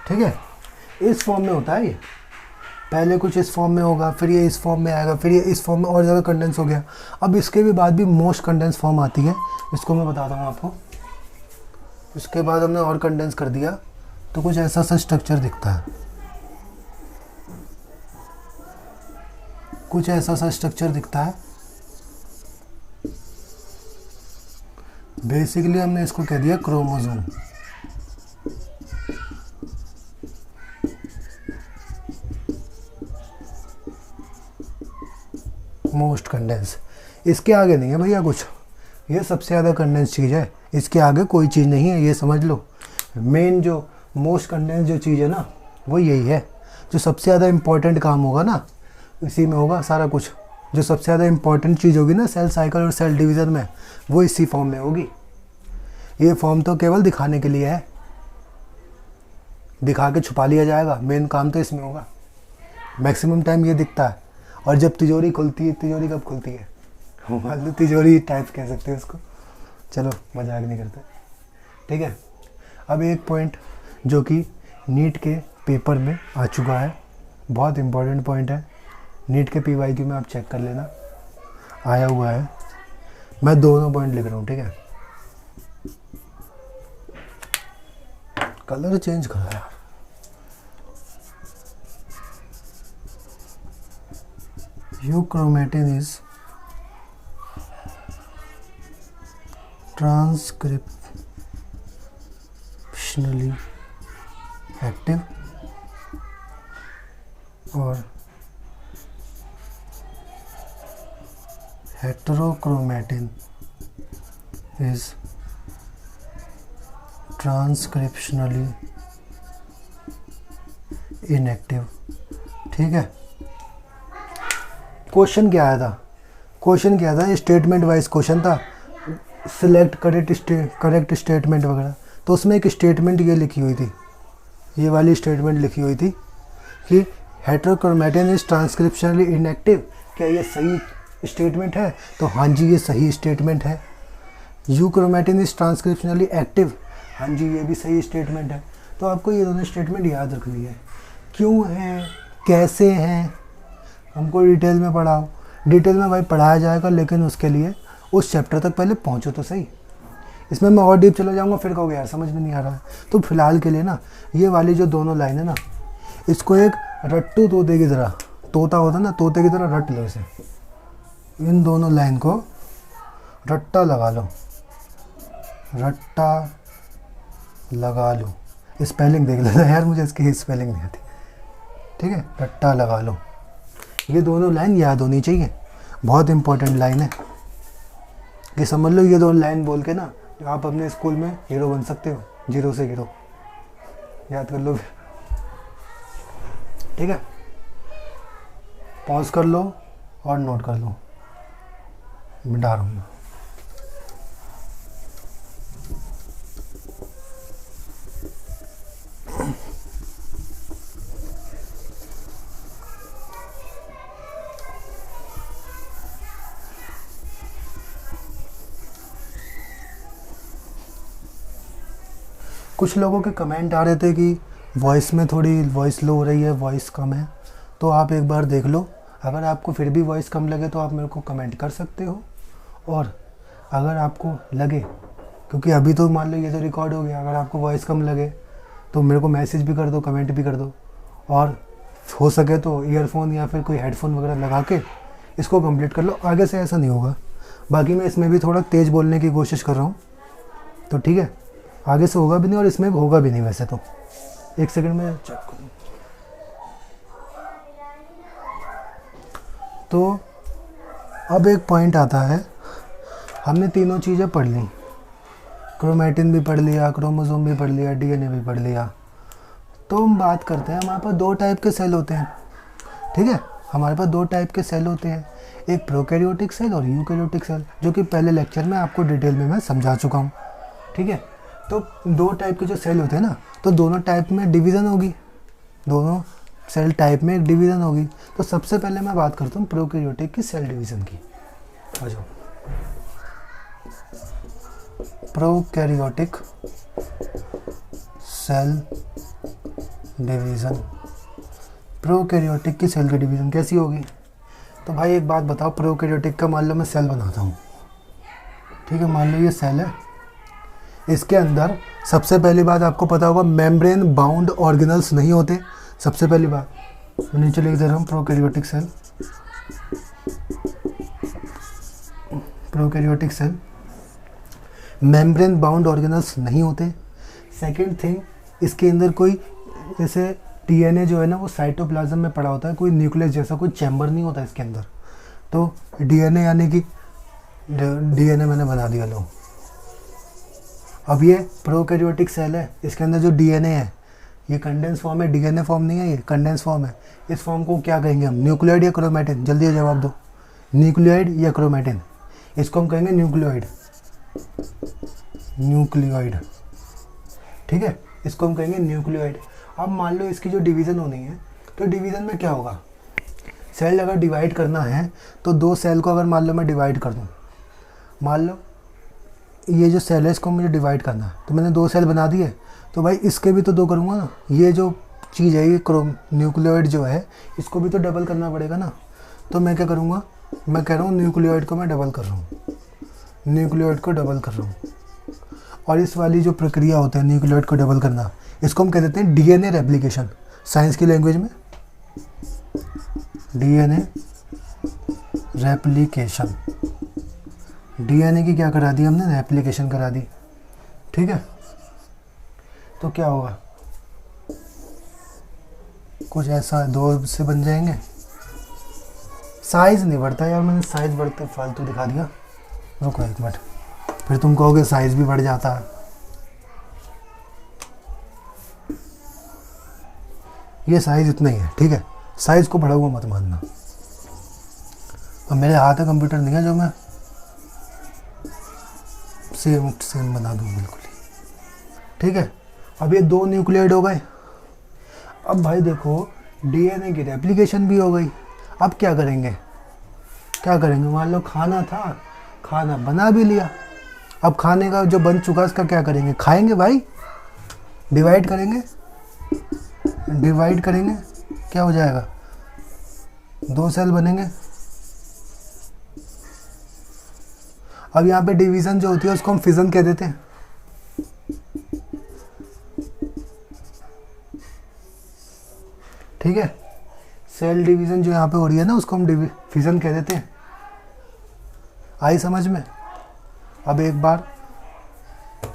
ठीक है, इस फॉर्म में होता है ये। पहले कुछ इस फॉर्म में होगा, फिर ये इस फॉर्म में आएगा, फिर ये इस फॉर्म में और ज़्यादा कंडेंस हो गया। अब इसके भी बाद भी मोस्ट कंडेंस फॉर्म आती है, इसको मैं बताता हूँ आपको। इसके बाद हमने और कंडेंस कर दिया तो कुछ ऐसा सा स्ट्रक्चर दिखता है, कुछ ऐसा सा स्ट्रक्चर दिखता है। बेसिकली हमने इसको कह दिया क्रोमोसोम। मोस्ट कंडेंस, इसके आगे नहीं है भैया कुछ, ये सबसे ज़्यादा कंडेंस चीज़ है, इसके आगे कोई चीज़ नहीं है, ये समझ लो। मेन जो मोस्ट कंडेंस जो चीज़ है ना वो यही है। जो सबसे ज़्यादा इम्पोर्टेंट काम होगा ना इसी में होगा सारा कुछ। जो सबसे ज़्यादा इम्पोर्टेंट चीज़ होगी ना सेल साइकिल और सेल डिवीज़न में, वो इसी फॉर्म में होगी। ये फॉर्म तो केवल दिखाने के लिए है, दिखा के छुपा लिया जाएगा, मेन काम तो इसमें होगा। मैक्सिमम टाइम ये दिखता है। और जब तिजोरी खुलती है, तिजोरी कब खुलती है, मान लो तिजोरी टाइप कह सकते हैं उसको, चलो मजाक नहीं करते। ठीक है, अब एक पॉइंट जो कि नीट के पेपर में आ चुका है, बहुत इम्पोर्टेंट पॉइंट है, नीट के PYQ में आप चेक कर लेना, आया हुआ है। मैं दोनों पॉइंट लिख रहा हूँ। ठीक है, कलर चेंज करा यार। Euchromatin is transcriptionally active और heterochromatin is transcriptionally inactive। ठीक है, क्वेश्चन क्या आया था, क्वेश्चन क्या था, स्टेटमेंट वाइज क्वेश्चन था, सिलेक्ट करेक्ट स्टेटमेंट वगैरह। तो उसमें एक स्टेटमेंट ये लिखी हुई थी, ये वाली स्टेटमेंट लिखी हुई थी कि हेट्रोक्रोमेटिन इज ट्रांसक्रिप्शनली इनएक्टिव। क्या ये सही स्टेटमेंट है? तो हाँ जी ये सही स्टेटमेंट है। यूक्रोमेटिन इज ट्रांसक्रिप्शनली एक्टिव, हाँ जी ये भी सही स्टेटमेंट है। तो आपको ये दोनों स्टेटमेंट याद रखनी है। क्यों है, कैसे हैं, हमको डिटेल में पढ़ाओ। डिटेल में भाई पढ़ाया जाएगा, लेकिन उसके लिए उस चैप्टर तक पहले पहुंचो तो सही। इसमें मैं और डीप चला जाऊंगा फिर कहोगे यार समझ में नहीं आ रहा है। तो फिलहाल के लिए ना ये वाली जो दोनों लाइन है ना, इसको एक रट्टू तोते की तरह, तोता होता ना तोते की तरह रट लो इसे। इन दोनों लाइन को रट्टा लगा लो, रट्टा लगा लो। स्पेलिंग देख लेना यार, मुझे इसकी स्पेलिंग नहीं आती। ठीक है, रट्टा लगा लो। ये दोनों लाइन याद होनी चाहिए, बहुत इंपॉर्टेंट लाइन है। ये समझ लो, ये दोनों लाइन बोल के ना आप अपने स्कूल में हीरो बन सकते हो, 0 से हीरो। याद कर लो। ठीक है, पॉज कर लो और नोट कर लो, मिटा रहा हूँ। कुछ लोगों के कमेंट आ रहे थे कि वॉइस में थोड़ी वॉइस लो हो रही है, वॉइस कम है। तो आप एक बार देख लो, अगर आपको फिर भी वॉइस कम लगे तो आप मेरे को कमेंट कर सकते हो। और अगर आपको लगे, क्योंकि अभी तो मान लो ये तो रिकॉर्ड हो गया, अगर आपको वॉइस कम लगे तो मेरे को मैसेज भी कर दो, कमेंट भी कर दो। और हो सके तो ईयरफोन या फिर कोई हेडफोन वगैरह लगा के इसको कंप्लीट कर लो। आगे से ऐसा नहीं होगा। बाकी मैं इसमें भी थोड़ा तेज़ बोलने की कोशिश कर रहा हूँ, तो ठीक है, आगे से होगा भी नहीं और इसमें होगा भी नहीं। वैसे तो एक सेकंड में चेक करूँ। तो अब एक पॉइंट आता है, हमने तीनों चीज़ें पढ़ ली, क्रोमेटिन भी पढ़ लिया, क्रोमोसोम भी पढ़ लिया, डीएनए भी पढ़ लिया। तो हम बात करते हैं, हमारे पास दो टाइप के सेल होते हैं, ठीक है। हमारे पास दो टाइप के सेल होते हैं, एक प्रोकैरियोटिक सेल और यूकैरियोटिक सेल, जो कि पहले लेक्चर में आपको डिटेल में मैं समझा चुका हूँ, ठीक है। तो दो टाइप के जो सेल होते हैं ना, तो दोनों टाइप में डिवीज़न होगी, दोनों सेल टाइप में एक डिवीज़न होगी। तो सबसे पहले मैं बात करता हूँ प्रोकैरियोटिक की सेल डिवीज़न की। आ जाओ, प्रोकैरियोटिक सेल डिवीज़न। प्रोकैरियोटिक की सेल की डिवीज़न कैसी होगी? तो भाई एक बात बताओ, प्रोकैरियोटिक का मान लो मैं सेल बनाता हूँ, ठीक है। मान लो ये सेल है, इसके अंदर सबसे पहली बात आपको पता होगा मेम्ब्रेन बाउंड ऑर्गेनल्स नहीं होते। सबसे पहली बात नीचे लिख दे रहा हूँ, prokaryotic cell, prokaryotic cell membrane bound organelles नहीं होते। सेकंड थिंग, इसके अंदर कोई जैसे डीएनए जो है ना वो साइटोप्लाज्म में पड़ा होता है, कोई न्यूक्लियस जैसा कोई चैम्बर नहीं होता इसके अंदर। तो डीएनए यानी कि डीएनए मैंने बना दिया, लो। अब ये प्रोकैरियोटिक सेल है, इसके अंदर जो डीएनए है ये कंडेंस फॉर्म है, डीएनए फॉर्म नहीं है, ये कंडेंस फॉर्म है। इस फॉर्म को क्या कहेंगे हम, न्यूक्लियोइड या क्रोमैटिन? जल्दी से जवाब दो, न्यूक्लियोइड या क्रोमैटिन? इसको हम कहेंगे न्यूक्लियोइड, न्यूक्लियोइड, ठीक है, इसको हम कहेंगे न्यूक्लियोइड। अब मान लो इसकी जो डिवीज़न होनी है, तो डिवीज़न में क्या होगा, सेल अगर डिवाइड करना है तो दो सेल को अगर मान लो मैं डिवाइड कर दूँ, मान लो ये जो सेल है इसको मुझे डिवाइड करना है, तो मैंने दो सेल बना दिए, तो भाई इसके भी तो दो करूँगा ना। ये जो चीज़ है, ये न्यूक्लियोइड जो है, इसको भी तो डबल करना पड़ेगा ना। तो मैं क्या करूँगा, मैं कह रहा हूँ न्यूक्लियोइड को मैं डबल कर रहा हूँ, न्यूक्लियोइड को डबल कर रहा हूँ। और इस वाली जो प्रक्रिया होता है न्यूक्लियोइड को डबल करना, इसको हम कह देते हैं डीएनए रेप्लिकेशन, साइंस की लैंग्वेज में डीएनए रेप्लिकेशन। डीएनए की क्या करा दी हमने, रेप्लिकेशन करा दी, ठीक है। तो क्या होगा, कुछ ऐसा दो से बन जाएंगे। साइज नहीं बढ़ता यार, मैंने साइज बढ़ते फालतू दिखा दिया। रुको एक मिनट, फिर तुम कहोगे साइज भी बढ़ जाता है। ये साइज इतना ही है, ठीक है, साइज को बढ़ा हुआ मत मानना। अब मेरे हाथ में कंप्यूटर नहीं है जो मैं सेम बना दूँ बिल्कुल ही, ठीक है। अब ये दो न्यूक्लियोइड हो गए। अब भाई देखो डीएनए की रेप्लिकेशन भी हो गई। अब क्या करेंगे, क्या करेंगे, मान लो खाना था, खाना बना भी लिया, अब खाने का जो बन चुका इसका क्या करेंगे, खाएंगे भाई, डिवाइड करेंगे, डिवाइड करेंगे, क्या हो जाएगा, दो सेल बनेंगे। अब यहाँ पे डिवीज़न जो होती है उसको हम फिजन कह देते हैं, ठीक है। सेल डिवीज़न जो यहाँ पे हो रही है ना उसको हम फिजन कह देते हैं। आई समझ में? अब एक बार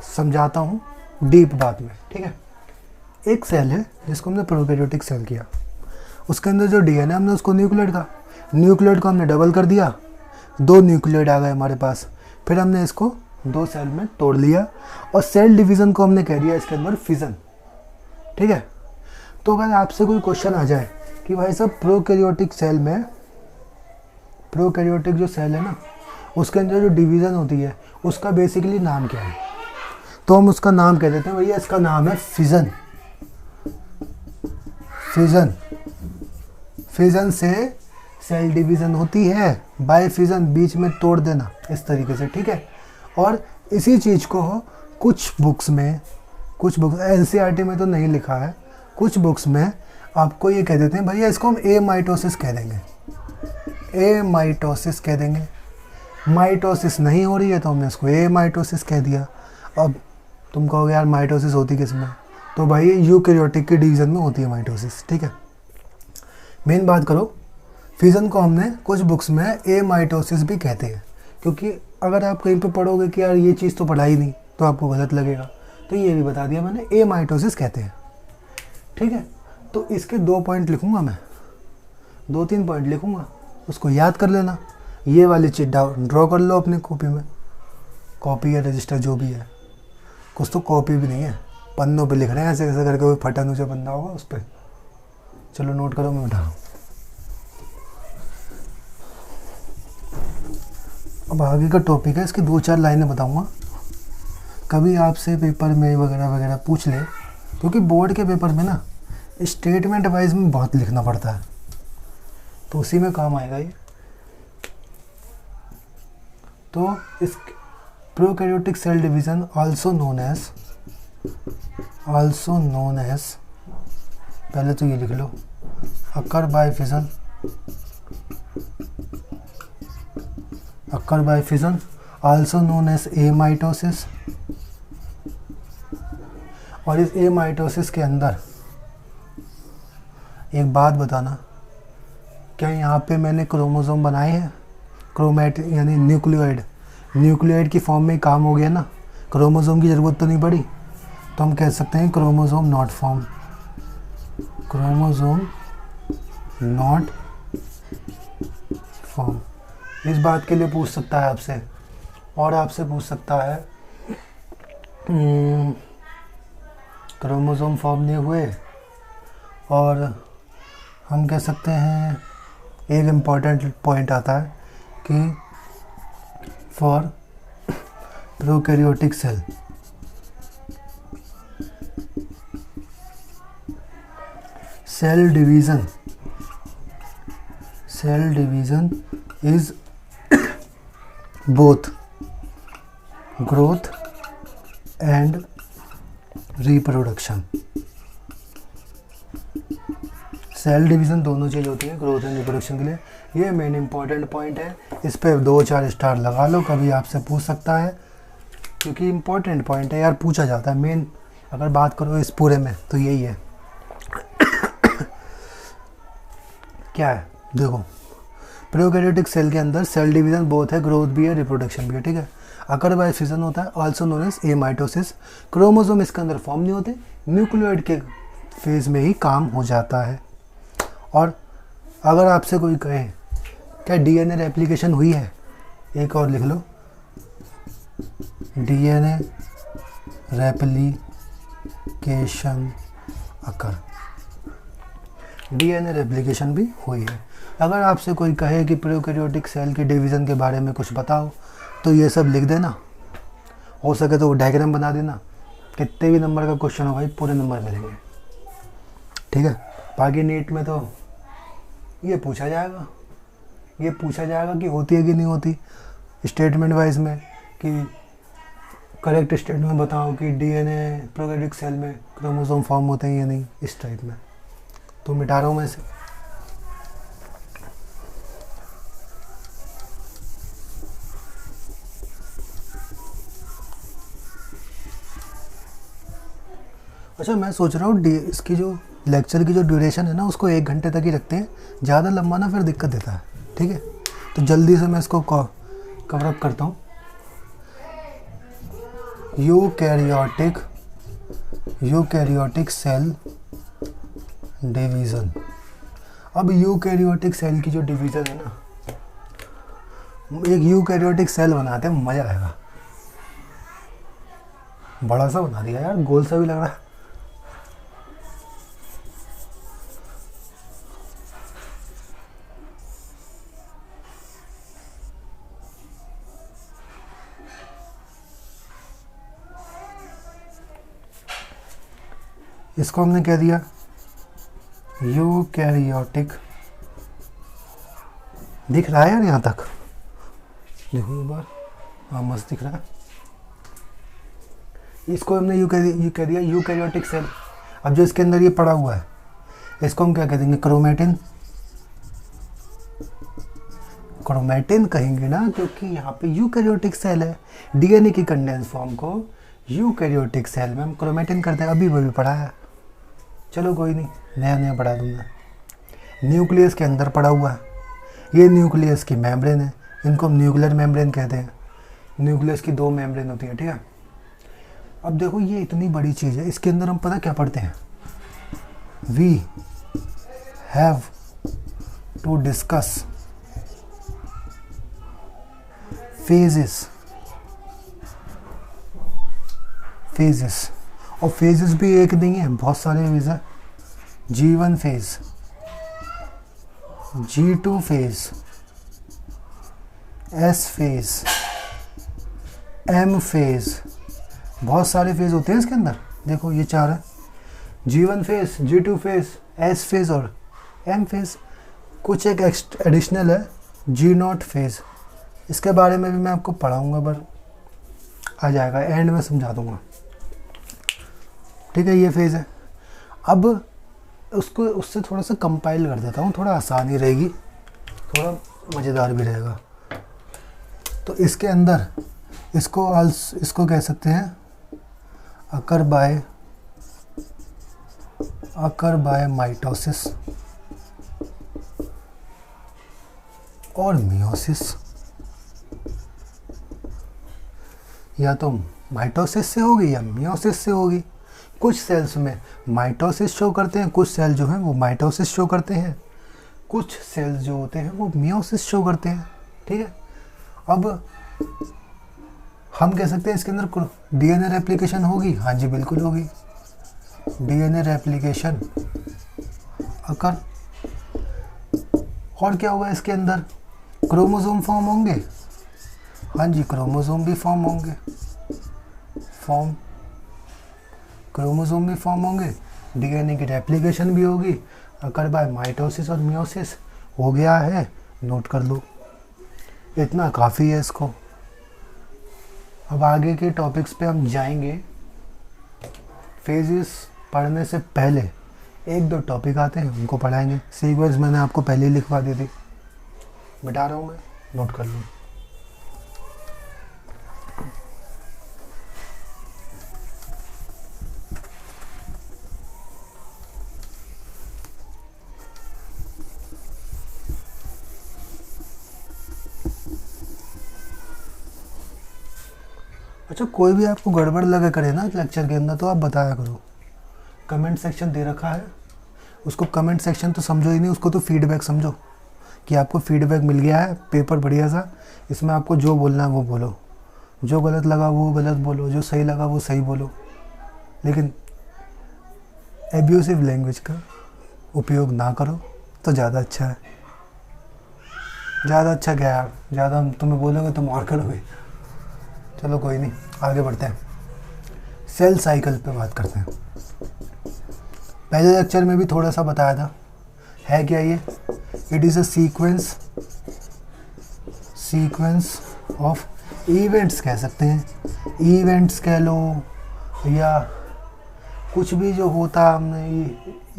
समझाता हूँ डीप बात में, ठीक है। एक सेल है जिसको हमने प्रोकैरियोटिक सेल किया, उसके अंदर जो डीएनए हमने उसको न्यूक्लियोइड को हमने डबल कर दिया, दो न्यूक्लियोइड आ गए हमारे पास। फिर हमने इसको दो सेल में तोड़ लिया और सेल डिवीज़न को हमने कह दिया इसके अंदर फिजन, ठीक है। तो अगर आपसे कोई क्वेश्चन आ जाए कि भाई साहब प्रोकैरियोटिक सेल में, प्रोकैरियोटिक जो सेल है ना उसके अंदर जो डिवीज़न होती है उसका बेसिकली नाम क्या है, तो हम उसका नाम कह देते हैं भैया इसका नाम है फिजन। फिजन, फिजन से सेल डिवीज़न होती है, बाय फिजन बीच में तोड़ देना, इस तरीके से, ठीक है। और इसी चीज़ को कुछ बुक्स एनसीईआरटी में तो नहीं लिखा है, कुछ बुक्स में आपको ये कह देते हैं भैया इसको हम ए माइटोसिस कह देंगे, ए माइटोसिस कह देंगे। माइटोसिस नहीं हो रही है तो हमने इसको ए माइटोसिस कह दिया। अब तुम कहोगे यार माइटोसिस होती किस में, तो भाई यूकैरियोटिक के डिवीज़न में होती है माइटोसिस, ठीक है। मेन बात करो, फिजन को हमने कुछ बुक्स में ए माइटोसिस भी कहते हैं, क्योंकि अगर आप कहीं पे पढ़ोगे कि यार ये चीज़ तो पढ़ा ही नहीं तो आपको गलत लगेगा, तो ये भी बता दिया मैंने, ए माइटोसिस कहते हैं, ठीक है। तो इसके 2 पॉइंट लिखूंगा मैं, 2-3 पॉइंट लिखूंगा, उसको याद कर लेना। ये वाली चीज़ ड्रॉ कर लो अपनी कॉपी में, कॉपी या रजिस्टर जो भी है, कुछ तो कॉपी भी नहीं है, पन्नों पे लिख रहे हैं ऐसे ऐसे करके, कोई फटा नीचे पन्ना होगा उस पर। चलो नोट करो, मैं उठा। अब आगे का टॉपिक है, इसकी 2-4 लाइनें बताऊंगा, कभी आपसे पेपर में वगैरह वगैरह पूछ ले, क्योंकि बोर्ड के पेपर में ना स्टेटमेंट वाइज में बहुत लिखना पड़ता है, तो उसी में काम आएगा ये। तो इस prokaryotic cell division also known as, पहले तो ये लिख लो, occur by fission also known as amitosis. और इस एमाइटोसिस के अंदर एक बात बताना, क्या यहाँ पे मैंने क्रोमोसोम बनाए हैं, क्रोमैट यानी न्यूक्लियोइड की फॉर्म में काम हो गया ना, क्रोमोसोम की ज़रूरत तो नहीं पड़ी, तो हम कह सकते हैं क्रोमोसोम नॉट फॉर्म। इस बात के लिए पूछ सकता है आपसे, और आपसे पूछ सकता है क्रोमोसोम फॉर्म नहीं हुए, और हम कह सकते हैं एक इम्पॉर्टेंट पॉइंट आता है कि for prokaryotic cell cell division is both growth and reproduction. Cell division दोनों चीज़ होती है ग्रोथ एंड रिप्रोडक्शन के लिए। ये मेन इंपॉर्टेंट पॉइंट है, इस पे 2-4 स्टार लगा लो, कभी आपसे पूछ सकता है, क्योंकि इंपॉर्टेंट पॉइंट है यार, पूछा जाता है। मेन अगर बात करो इस पूरे में तो यही है। क्या है देखो, प्रोकैरियोटिक सेल के अंदर सेल डिवीज़न बोथ है, ग्रोथ भी है, रिप्रोडक्शन भी है, ठीक है। अकर बाय फिजन होता है, also known as amitosis. Chromosome इसके अंदर फॉर्म नहीं होते, न्यूक्लियोइड के फेज में ही काम हो जाता है। और अगर आपसे कोई कहे क्या डीएनए रेप्लिकेशन हुई है, एक और लिख लो, डीएनए रेप्लिकेशन अकर, डीएनए रेप्लिकेशन भी हुई है। अगर आपसे कोई कहे कि प्रोकैरियोटिक सेल के डिवीज़न के बारे में कुछ बताओ, तो ये सब लिख देना, हो सके तो डायग्राम बना देना, कितने भी नंबर का क्वेश्चन हो भाई पूरे नंबर मिलेंगे, ठीक है। बाकी नीट में तो ये पूछा जाएगा कि होती है कि नहीं होती, स्टेटमेंट वाइज में, कि करेक्ट स्टेटमेंट बताओ कि डीएनए प्रोकैरियोटिक सेल में क्रोमोसोम फॉर्म होते हैं या नहीं, इस टाइप में। तो मिटा रहा हूँ मैं इसे। अच्छा, मैं सोच रहा हूँ इसकी जो लेक्चर की जो ड्यूरेशन है ना, उसको 1 घंटे तक ही रखते हैं, ज़्यादा लंबा ना फिर दिक्कत देता है, ठीक है। तो जल्दी से मैं इसको कवर अप करता हूँ। Eukaryotic cell division. अब यूकैरियोटिक सेल की जो डिवीज़न है ना, एक यूकैरियोटिक सेल बनाते हैं, मज़ा आएगा। बड़ा सा बना दिया यार, गोल सा भी लग रहा है। इसको हमने कह दिया यूकैरियोटिक। दिख रहा है यार यहाँ तक, देखो एक बार, हाँ मस्त दिख रहा है। इसको हमने यू कह दिया यूकैरियोटिक सेल। अब जो इसके अंदर ये पड़ा हुआ है, इसको हम क्या कह देंगे, क्रोमैटिन कहेंगे ना, क्योंकि यहाँ पे यूकैरियोटिक सेल है। डीएनए की कंडेंस फॉर्म को यूकैरियोटिक सेल में हम क्रोमैटिन करते हैं, अभी वो भी पढ़ा है। चलो कोई नहीं, नया पढ़ा दूंगा। न्यूक्लियस के अंदर पड़ा हुआ है, ये न्यूक्लियस की मेम्ब्रेन है, इनको हम न्यूक्लियर मेम्ब्रेन कहते हैं। न्यूक्लियस की 2 मेम्ब्रेन होती है, ठीक है। अब देखो ये इतनी बड़ी चीज़ है, इसके अंदर हम पता क्या पढ़ते हैं, we have to discuss phases, और फेजेस भी एक नहीं है, बहुत सारे फेज है। G1 phase, G2 phase, S phase, M phase, बहुत सारे फेज होते हैं इसके अंदर। देखो ये 4 है, G1 phase, G2 phase, S phase और M फेज। कुछ एक एडिशनल है G0 फेज, इसके बारे में भी मैं आपको पढ़ाऊंगा, पर आ जाएगा एंड में समझा दूंगा। ठीक है, ये फेज है। अब उसको उससे थोड़ा सा कंपाइल कर देता हूँ, थोड़ा आसान ही रहेगी, थोड़ा मज़ेदार भी रहेगा। तो इसके अंदर इसको कह सकते हैं अकर बाय माइटोसिस और मियोसिस। या तो माइटोसिस से होगी या मियोसिस से होगी। कुछ सेल्स में माइटोसिस शो करते हैं, कुछ सेल जो हैं वो माइटोसिस शो करते हैं, कुछ सेल्स जो होते हैं वो मियोसिस शो करते हैं। ठीक है, अब हम कह सकते हैं इसके अंदर डीएनए रेप्लिकेशन होगी। हाँ जी, बिल्कुल होगी, डीएनए रेप्लिकेशन अकर। और क्या होगा इसके अंदर? क्रोमोसोम फॉर्म होंगे। हाँ जी, क्रोमोसोम भी फॉर्म होंगे, क्रोमोसोम भी फॉर्म होंगे, डीएनए की रेप्लिकेशन भी होगी, अकर बाय माइटोसिस और मियोसिस हो गया है। नोट कर लो, इतना काफ़ी है इसको। अब आगे के टॉपिक्स पे हम जाएंगे। फेजेस पढ़ने से पहले 1-2 टॉपिक आते हैं, उनको पढ़ाएंगे। सीक्वेंस मैंने आपको पहले ही लिखवा दी थी, बता रहा हूँ मैं, नोट कर लो। अच्छा, कोई भी आपको गड़बड़ लगे करे ना लेक्चर के अंदर, तो आप बताया करो। कमेंट सेक्शन दे रखा है, उसको कमेंट सेक्शन तो समझो ही नहीं, उसको तो फीडबैक समझो कि आपको फीडबैक मिल गया है, पेपर बढ़िया सा। इसमें आपको जो बोलना है वो बोलो, जो गलत लगा वो गलत बोलो, जो सही लगा वो सही बोलो, लेकिन एब्यूसिव लैंग्वेज का उपयोग ना करो तो ज़्यादा अच्छा है। ज़्यादा अच्छा क्या यार, ज़्यादा तुम्हें बोलोगे तो मार करोगे। चलो कोई नहीं, आगे बढ़ते हैं। सेल साइकिल पे बात करते हैं। पहले लेक्चर में भी थोड़ा सा बताया था, है क्या ये? It is a sequence of events कह सकते हैं, इवेंट्स कह लो, या कुछ भी जो होता है हमने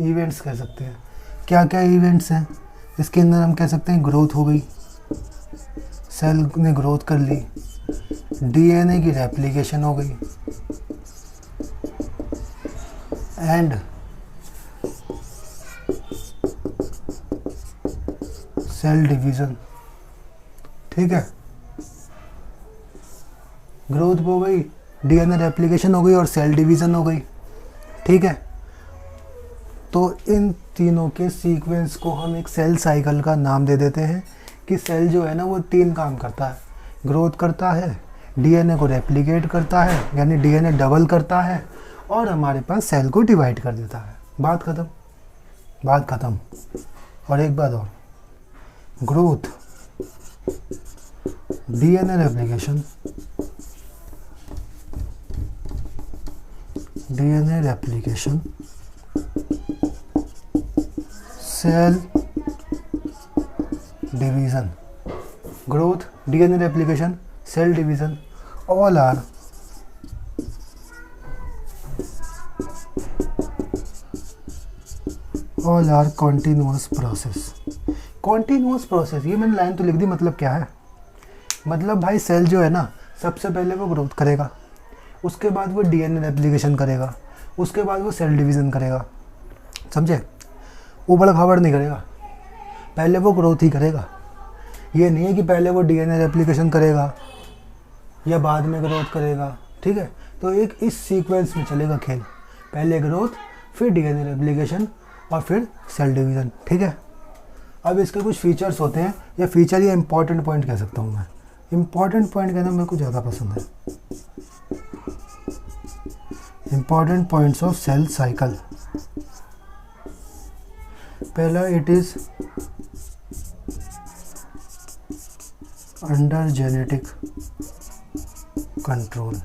इवेंट्स कह सकते हैं। क्या क्या इवेंट्स हैं इसके अंदर? हम कह सकते हैं ग्रोथ हो गई, सेल ने ग्रोथ कर ली, डीएनए की रेप्लिकेशन हो गई, एंड सेल डिवीज़न। ठीक है, ग्रोथ हो गई, डीएनए रेप्लिकेशन हो गई और सेल डिवीज़न हो गई। ठीक है, तो इन तीनों के सीक्वेंस को हम एक सेल साइकिल का नाम दे देते हैं कि सेल जो है ना वो 3 काम करता है। ग्रोथ करता है, डीएनए को रेप्लिकेट करता है, यानी डीएनए डबल करता है, और हमारे पास सेल को डिवाइड कर देता है। बात ख़त्म। और एक बात और, growth, DNA replication, cell division. Growth, DNA replication, cell division, all are continuous process. ये मैंने लाइन तो लिख दी, मतलब क्या है? मतलब भाई सेल जो है ना, सबसे पहले वो ग्रोथ करेगा, उसके बाद वो डीएनए रेप्लिकेशन करेगा, उसके बाद वो सेल डिवीज़न करेगा। समझे? ऊबड़ खाबड़ नहीं करेगा, पहले वो ग्रोथ ही करेगा। ये नहीं है कि पहले वो डीएनए रेप्लिकेशन करेगा या बाद में ग्रोथ करेगा। ठीक है, तो एक इस सीक्वेंस में चलेगा खेल, पहले ग्रोथ, फिर डीएनए रेप्लिकेशन और फिर सेल डिवीज़न। ठीक है, अब इसके कुछ फीचर्स होते हैं, या फीचर या इम्पॉर्टेंट पॉइंट कह सकता हूँ मैं। इम्पॉर्टेंट पॉइंट कहना मेरे को ज़्यादा पसंद है। Important points of cell cycle. पहला, it is under genetic control.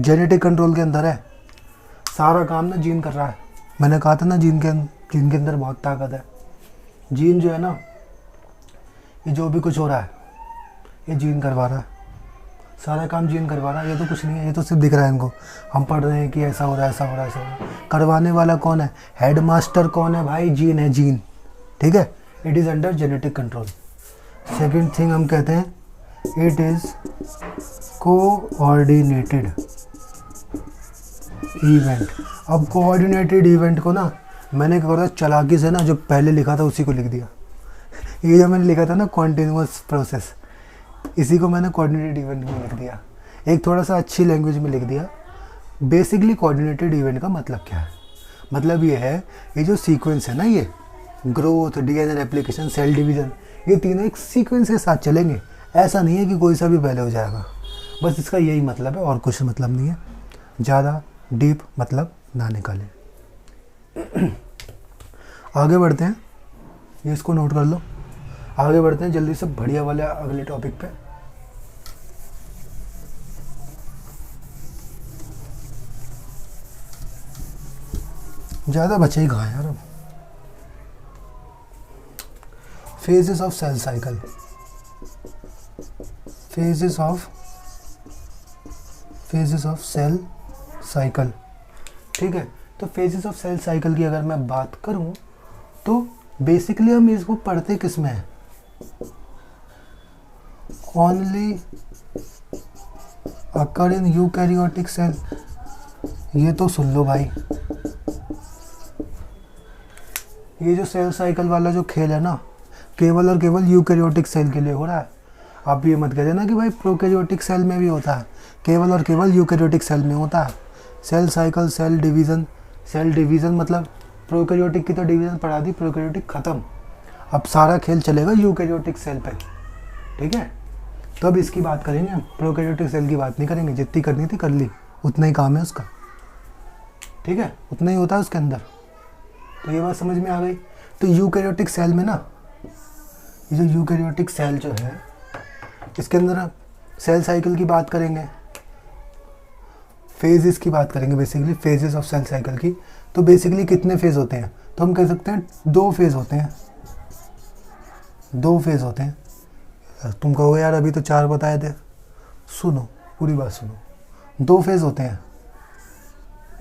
Genetic control के अंदर है, सारा काम ना जीन कर रहा है। मैंने कहा था ना जीन के अंदर बहुत ताकत है। जीन जो है ना, ये जो भी कुछ हो रहा है ये जीन करवा रहा है, सारा काम जीन करवा रहा है। ये तो कुछ नहीं है, ये तो सिर्फ दिख रहा है इनको। हम पढ़ रहे हैं कि ऐसा हो रहा है, ऐसा हो रहा है, ऐसा हो रहा है। करवाने वाला कौन है? हेड मास्टर कौन है भाई? जीन है, जीन। ठीक है, it is under genetic control. Second thing हम कहते हैं इट इज़ कोऑर्डिनेटेड इवेंट। अब कोऑर्डिनेटेड इवेंट को ना मैंने क्या करा, चालाकी से ना जो पहले लिखा था उसी को लिख दिया। ये जो मैंने लिखा था ना कॉन्टिन्यूअस प्रोसेस, इसी को मैंने कोऑर्डिनेटेड इवेंट में लिख दिया। एक थोड़ा सा अच्छी लैंग्वेज में लिख दिया। बेसिकली कोऑर्डिनेटेड इवेंट का मतलब क्या है? मतलब ये है, ये जो सीक्वेंस है ना, ये growth, DNA replication, cell division, ये तीनों एक सीक्वेंस के साथ चलेंगे। ऐसा नहीं है कि कोई सा भी पहले हो जाएगा। बस इसका यही मतलब है, और कुछ मतलब नहीं है। ज़्यादा डीप मतलब ना निकालें। आगे बढ़ते हैं, ये इसको नोट कर लो। आगे बढ़ते हैं जल्दी से बढ़िया वाले अगले टॉपिक पे। ज़्यादा बचे ही कहाँ यार। अब phases of cell cycle. Phases of cell cycle. ठीक है, तो फेजेस ऑफ सेल साइकिल की अगर मैं बात करूं तो बेसिकली हम इसको पढ़ते किस में है? Only occur in eukaryotic cell. ये तो सुन लो भाई, ये जो सेल साइकिल वाला जो खेल है ना, केवल और केवल यूकैरियोटिक सेल के लिए हो रहा है। आप ये मत कह देना कि भाई प्रोकैरियोटिक सेल में भी होता है। केवल और केवल यूकैरियोटिक सेल में होता है। सेल साइकिल, सेल डिवीज़न मतलब प्रोकैरियोटिक की तो डिवीज़न पढ़ा दी, प्रोकैरियोटिक ख़त्म। अब सारा खेल चलेगा यूकैरियोटिक सेल पे। ठीक है, तो अब इसकी बात करेंगे हम। प्रोकैरियोटिक सेल की बात नहीं करेंगे, जितनी करनी थी कर ली, उतना ही काम है उसका। ठीक है, उतना ही होता है उसके अंदर। तो ये बात समझ में आ गई। तो यूकैरियोटिक सेल में ना, ये जो यूकैरियोटिक सेल जो है, इसके अंदर सेल साइकिल की बात करेंगे, फेजेस की बात करेंगे। Basically phases of cell cycle की। तो बेसिकली कितने फेज होते हैं? तो हम कह सकते हैं 2 फेज होते हैं। 2 फेज होते हैं। तुम कहोगे यार अभी तो 4 बताए थे। सुनो, पूरी बात सुनो। 2 फेज होते हैं।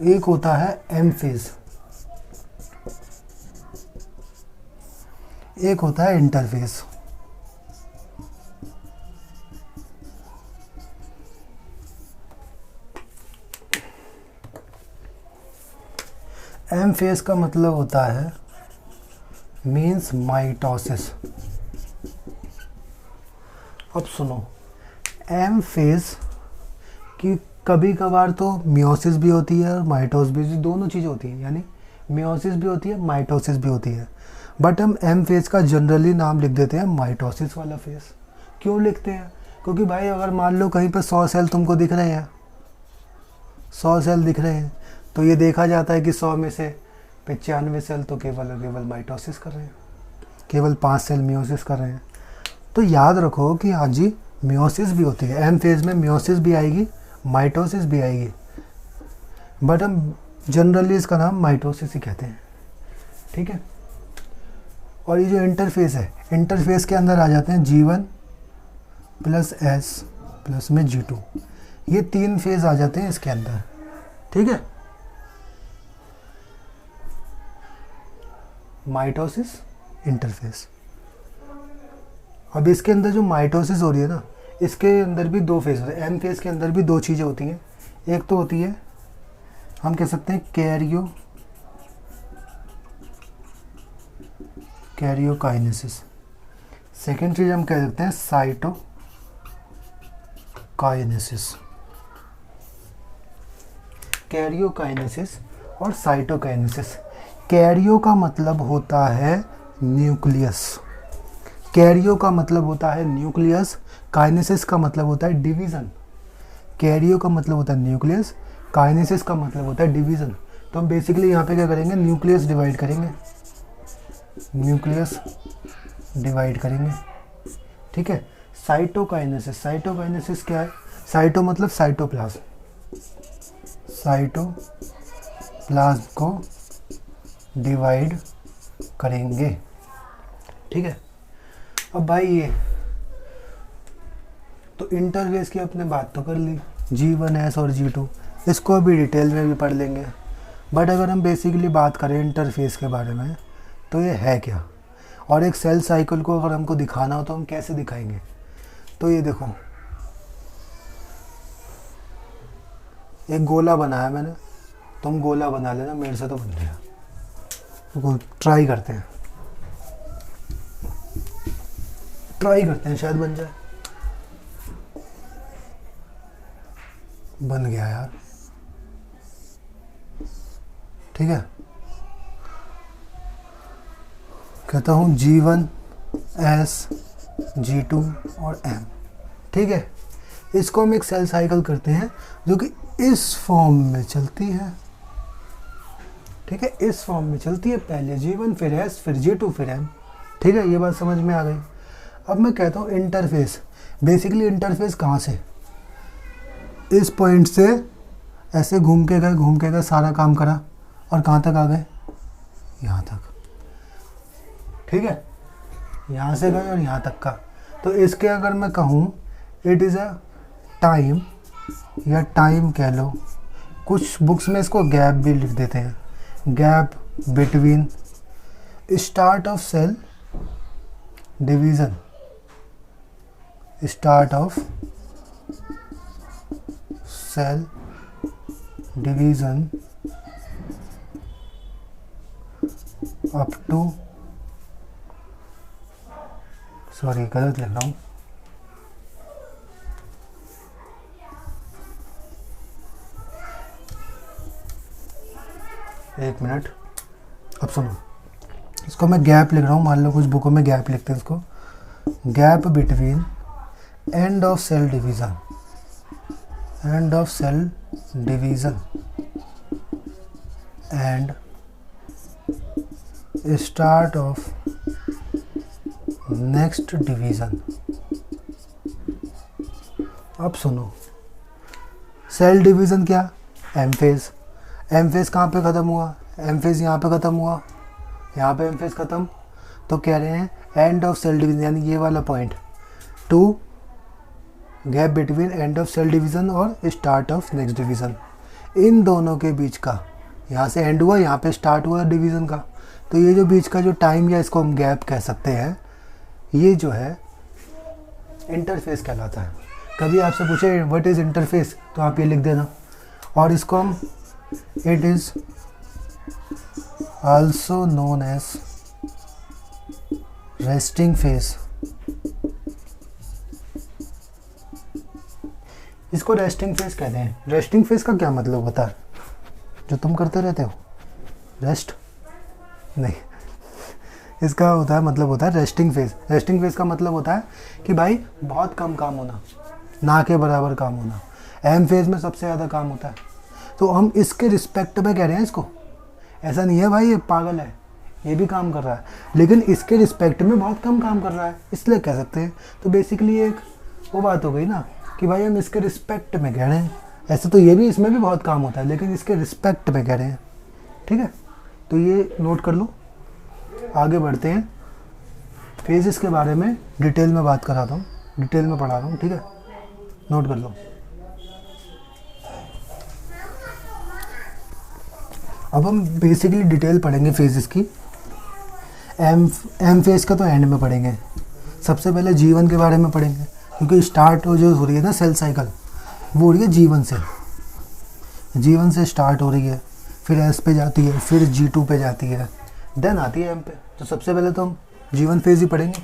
एक होता है एम फेज, एक होता है इंटरफेज। एम फेज का मतलब होता है मीन्स माइटोसिस। अब सुनो, एम फेज की कभी कभार तो मियोसिस भी होती है और माइटोसिस भी, दोनों चीज़ होती है। यानी मियोसिस भी होती है, माइटोसिस भी होती है। बट हम एम फेज का जनरली नाम लिख देते हैं माइटोसिस वाला फेज। क्यों लिखते हैं? क्योंकि भाई अगर मान लो कहीं पर 100 सेल तुमको दिख रहे हैं, 100 सेल दिख रहे हैं, तो ये देखा जाता है कि 100 में से 95 सेल तो केवल और केवल माइटोसिस कर रहे हैं, केवल 5 सेल मियोसिस कर रहे हैं। तो याद रखो कि हाँ जी, मियोसिस भी होती है। एम फेज में मियोसिस भी आएगी, माइटोसिस भी आएगी, बट हम जनरली इसका नाम माइटोसिस ही कहते हैं। ठीक है, और ये जो इंटरफेस है, इंटरफेस के अंदर आ जाते हैं G1 + S+ में G2। ये 3 फेज आ जाते हैं इसके अंदर। ठीक है, माइटोसिस, इंटरफेस। अब इसके अंदर जो माइटोसिस हो रही है ना, इसके अंदर भी 2 फेज होते हैं। एम फेज के अंदर भी 2 चीज़ें होती हैं। एक तो होती है, हम कह सकते हैं कैरियोकाइनेसिस। सेकेंड चीज़ हम कह सकते हैं साइटोकाइनेसिस। कैरियोकाइनेसिस और साइटोकाइनेसिस। कैरियो का मतलब होता है न्यूक्लियस, कैरियो का मतलब होता है न्यूक्लियस, काइनेसिस का मतलब होता है डिवीज़न। कैरियो का मतलब होता है न्यूक्लियस, काइनेसिस का मतलब होता है डिवीज़न। तो हम बेसिकली यहाँ पे क्या करेंगे, न्यूक्लियस डिवाइड करेंगे, न्यूक्लियस डिवाइड करेंगे, ठीक है। साइटोकाइनेसिस, साइटोकाइनेसिस क्या है, साइटो मतलब साइटोप्लाज्म, साइटोप्लाज्म को डिवाइड करेंगे, ठीक है। अब भाई ये तो इंटरफेस की अपने बात तो कर ली, G1S और G2, इसको अभी डिटेल में भी पढ़ लेंगे। बट अगर हम बेसिकली बात करें इंटरफेस के बारे में तो ये है क्या, और एक सेल साइकिल को अगर हमको दिखाना हो तो हम कैसे दिखाएंगे। तो ये देखो, एक गोला बनाया मैंने, तुम गोला बना लेना, मेरे से तो बन गया, तो ट्राई करते हैं, शायद बन जाए। बन गया यार, ठीक है। कहता हूँ G1S, G2 और M, ठीक है। इसको हम एक सेल साइकिल करते हैं जो कि इस फॉर्म में चलती है, ठीक है, इस फॉर्म में चलती है, पहले G1 फिर S फिर G2 फिर M, ठीक है। ये बात समझ में आ गई। अब मैं कहता हूँ इंटरफेस, बेसिकली इंटरफेस कहाँ से, इस पॉइंट से ऐसे घूम के गए, सारा काम करा और कहाँ तक आ गए, यहाँ तक, ठीक है। यहाँ से गए और यहाँ तक का। तो इसके अगर मैं कहूँ इट इज़ अ टाइम, या टाइम कह लो, कुछ बुक्स में इसको गैप भी लिख देते हैं, gap between start of cell division, start of cell division up to, sorry गलत लिख रहा हूँ, एक मिनट। अब सुनो, इसको मैं गैप लिख रहा हूँ, मान लो कुछ बुकों में गैप लिखते हैं इसको, gap between end of cell division, end of cell division and start of next division. अब सुनो, सेल डिवीज़न क्या, एम फेज, एम फेज कहाँ पे ख़त्म हुआ, एम फेज यहाँ पे ख़त्म हुआ, यहाँ पे एम फेज ख़त्म, तो कह रहे हैं एंड ऑफ सेल डिवीज़न, यानी ये वाला point, to gap between end of cell division और स्टार्ट ऑफ नेक्स्ट डिवीज़न, इन दोनों के बीच का, यहाँ से एंड हुआ, यहाँ पे स्टार्ट हुआ डिवीज़न का, तो ये जो बीच का जो टाइम, या इसको हम गैप कह सकते हैं, ये जो है इंटरफेस कहलाता है। कभी आपसे पूछे व्हाट इज़ इंटरफेस, तो आप ये लिख देना। और इसको हम, it is also known as resting phase, इसको रेस्टिंग फेज कहते हैं। रेस्टिंग फेज का क्या मतलब होता है, जो तुम करते रहते हो, रेस्ट नहीं, इसका होता है मतलब होता है रेस्टिंग फेज। रेस्टिंग फेज का मतलब होता है कि भाई बहुत कम काम होना, ना के बराबर काम होना। एम फेज में सबसे ज़्यादा काम होता है, तो हम इसके रिस्पेक्ट में कह रहे हैं इसको। ऐसा नहीं है भाई ये पागल है, ये भी काम कर रहा है, लेकिन इसके रिस्पेक्ट में बहुत कम काम कर रहा है, इसलिए कह सकते हैं। तो बेसिकली एक वो बात हो गई ना कि भाई हम इसके रिस्पेक्ट में कह रहे हैं। ऐसे तो ये भी, इसमें भी बहुत काम होता है, लेकिन इसके रिस्पेक्ट में कह रहे हैं, ठीक है। तो ये नोट कर लो। आगे बढ़ते हैं, फेजेस के बारे में डिटेल में बात कराता हूँ, डिटेल में पढ़ा रहा हूँ, ठीक है, नोट कर लो। अब हम बेसिकली डिटेल पढ़ेंगे फेजेस की। एम फेज का तो एंड में पढ़ेंगे। सबसे पहले G1 के बारे में पढ़ेंगे, क्योंकि स्टार्ट जो हो रही है ना सेल साइकिल, वो हो रही है G1 से, G1 से स्टार्ट हो रही है, फिर S पे जाती है, फिर G2 पे जाती है, देन आती है M पे। तो सबसे पहले तो हम G1 फेज ही पढ़ेंगे।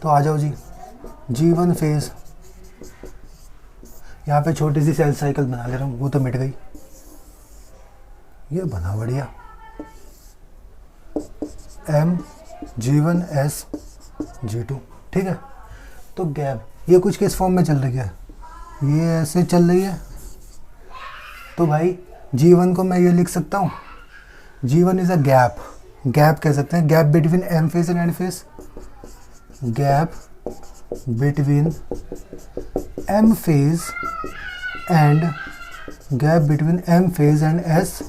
तो आ जाओ जी, G1 फेज, यहाँ पे छोटी सी सेल साइकिल बना ले रहा हूँ, वो तो मिट गई, ये बना बढ़िया, M G1 S G2, ठीक है। तो गैप ये कुछ किस फॉर्म में चल रही है, ये ऐसे चल रही है, तो भाई G1 को मैं ये लिख सकता हूँ, G1 is a gap, gap कह सकते हैं, gap between M phase and N phase, gap between M phase and gap between M phase and S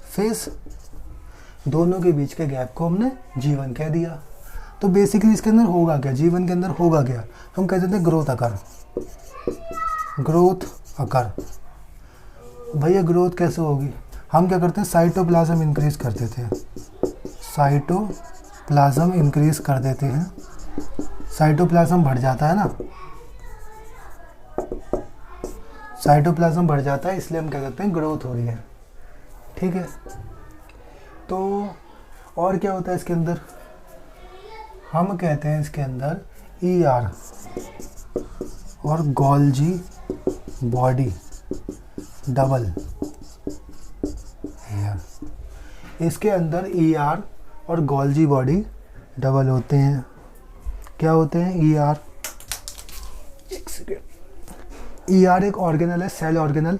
phase, दोनों के बीच के गैप को हमने G1 कह दिया। तो बेसिकली इसके अंदर होगा क्या, G1 के अंदर होगा क्या, हम कहते थे ग्रोथ अकर, ग्रोथ अकर। भैया ग्रोथ कैसे होगी, हम क्या करते हैं, साइटोप्लाज्म इंक्रीज कर देते हैं, साइटोप्लाज्म इंक्रीज कर देते हैं, साइटोप्लाज्म बढ़ जाता है ना, साइटोप्लाज्म बढ़ जाता है, इसलिए हम क्या करते हैं, ग्रोथ हो रही है। ठीक है, तो और क्या होता है इसके अंदर, हम कहते हैं इसके अंदर ER और गोल्जी बॉडी डबल हेयर, इसके अंदर ER और गोल्जी बॉडी डबल होते हैं। क्या होते हैं ER, ER एक ऑर्गेनल है, सेल ऑर्गेनल,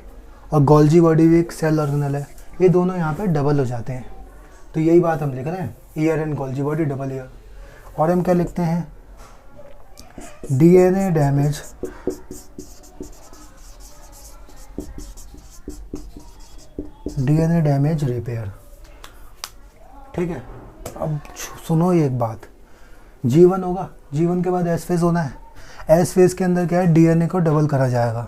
और गोल्जी बॉडी भी एक सेल ऑर्गेनल है, ये दोनों यहाँ पे डबल हो जाते हैं। तो यही बात हम लिख रहे हैं, ER and Golgi body double hair. और हम क्या लिखते हैं, DNA डैमेज रिपेयर। ठीक है, अब सुनो ये एक बात, G1 होगा, G1 के बाद S फेज होना है, S फेज के अंदर क्या है, DNA को डबल करा जाएगा।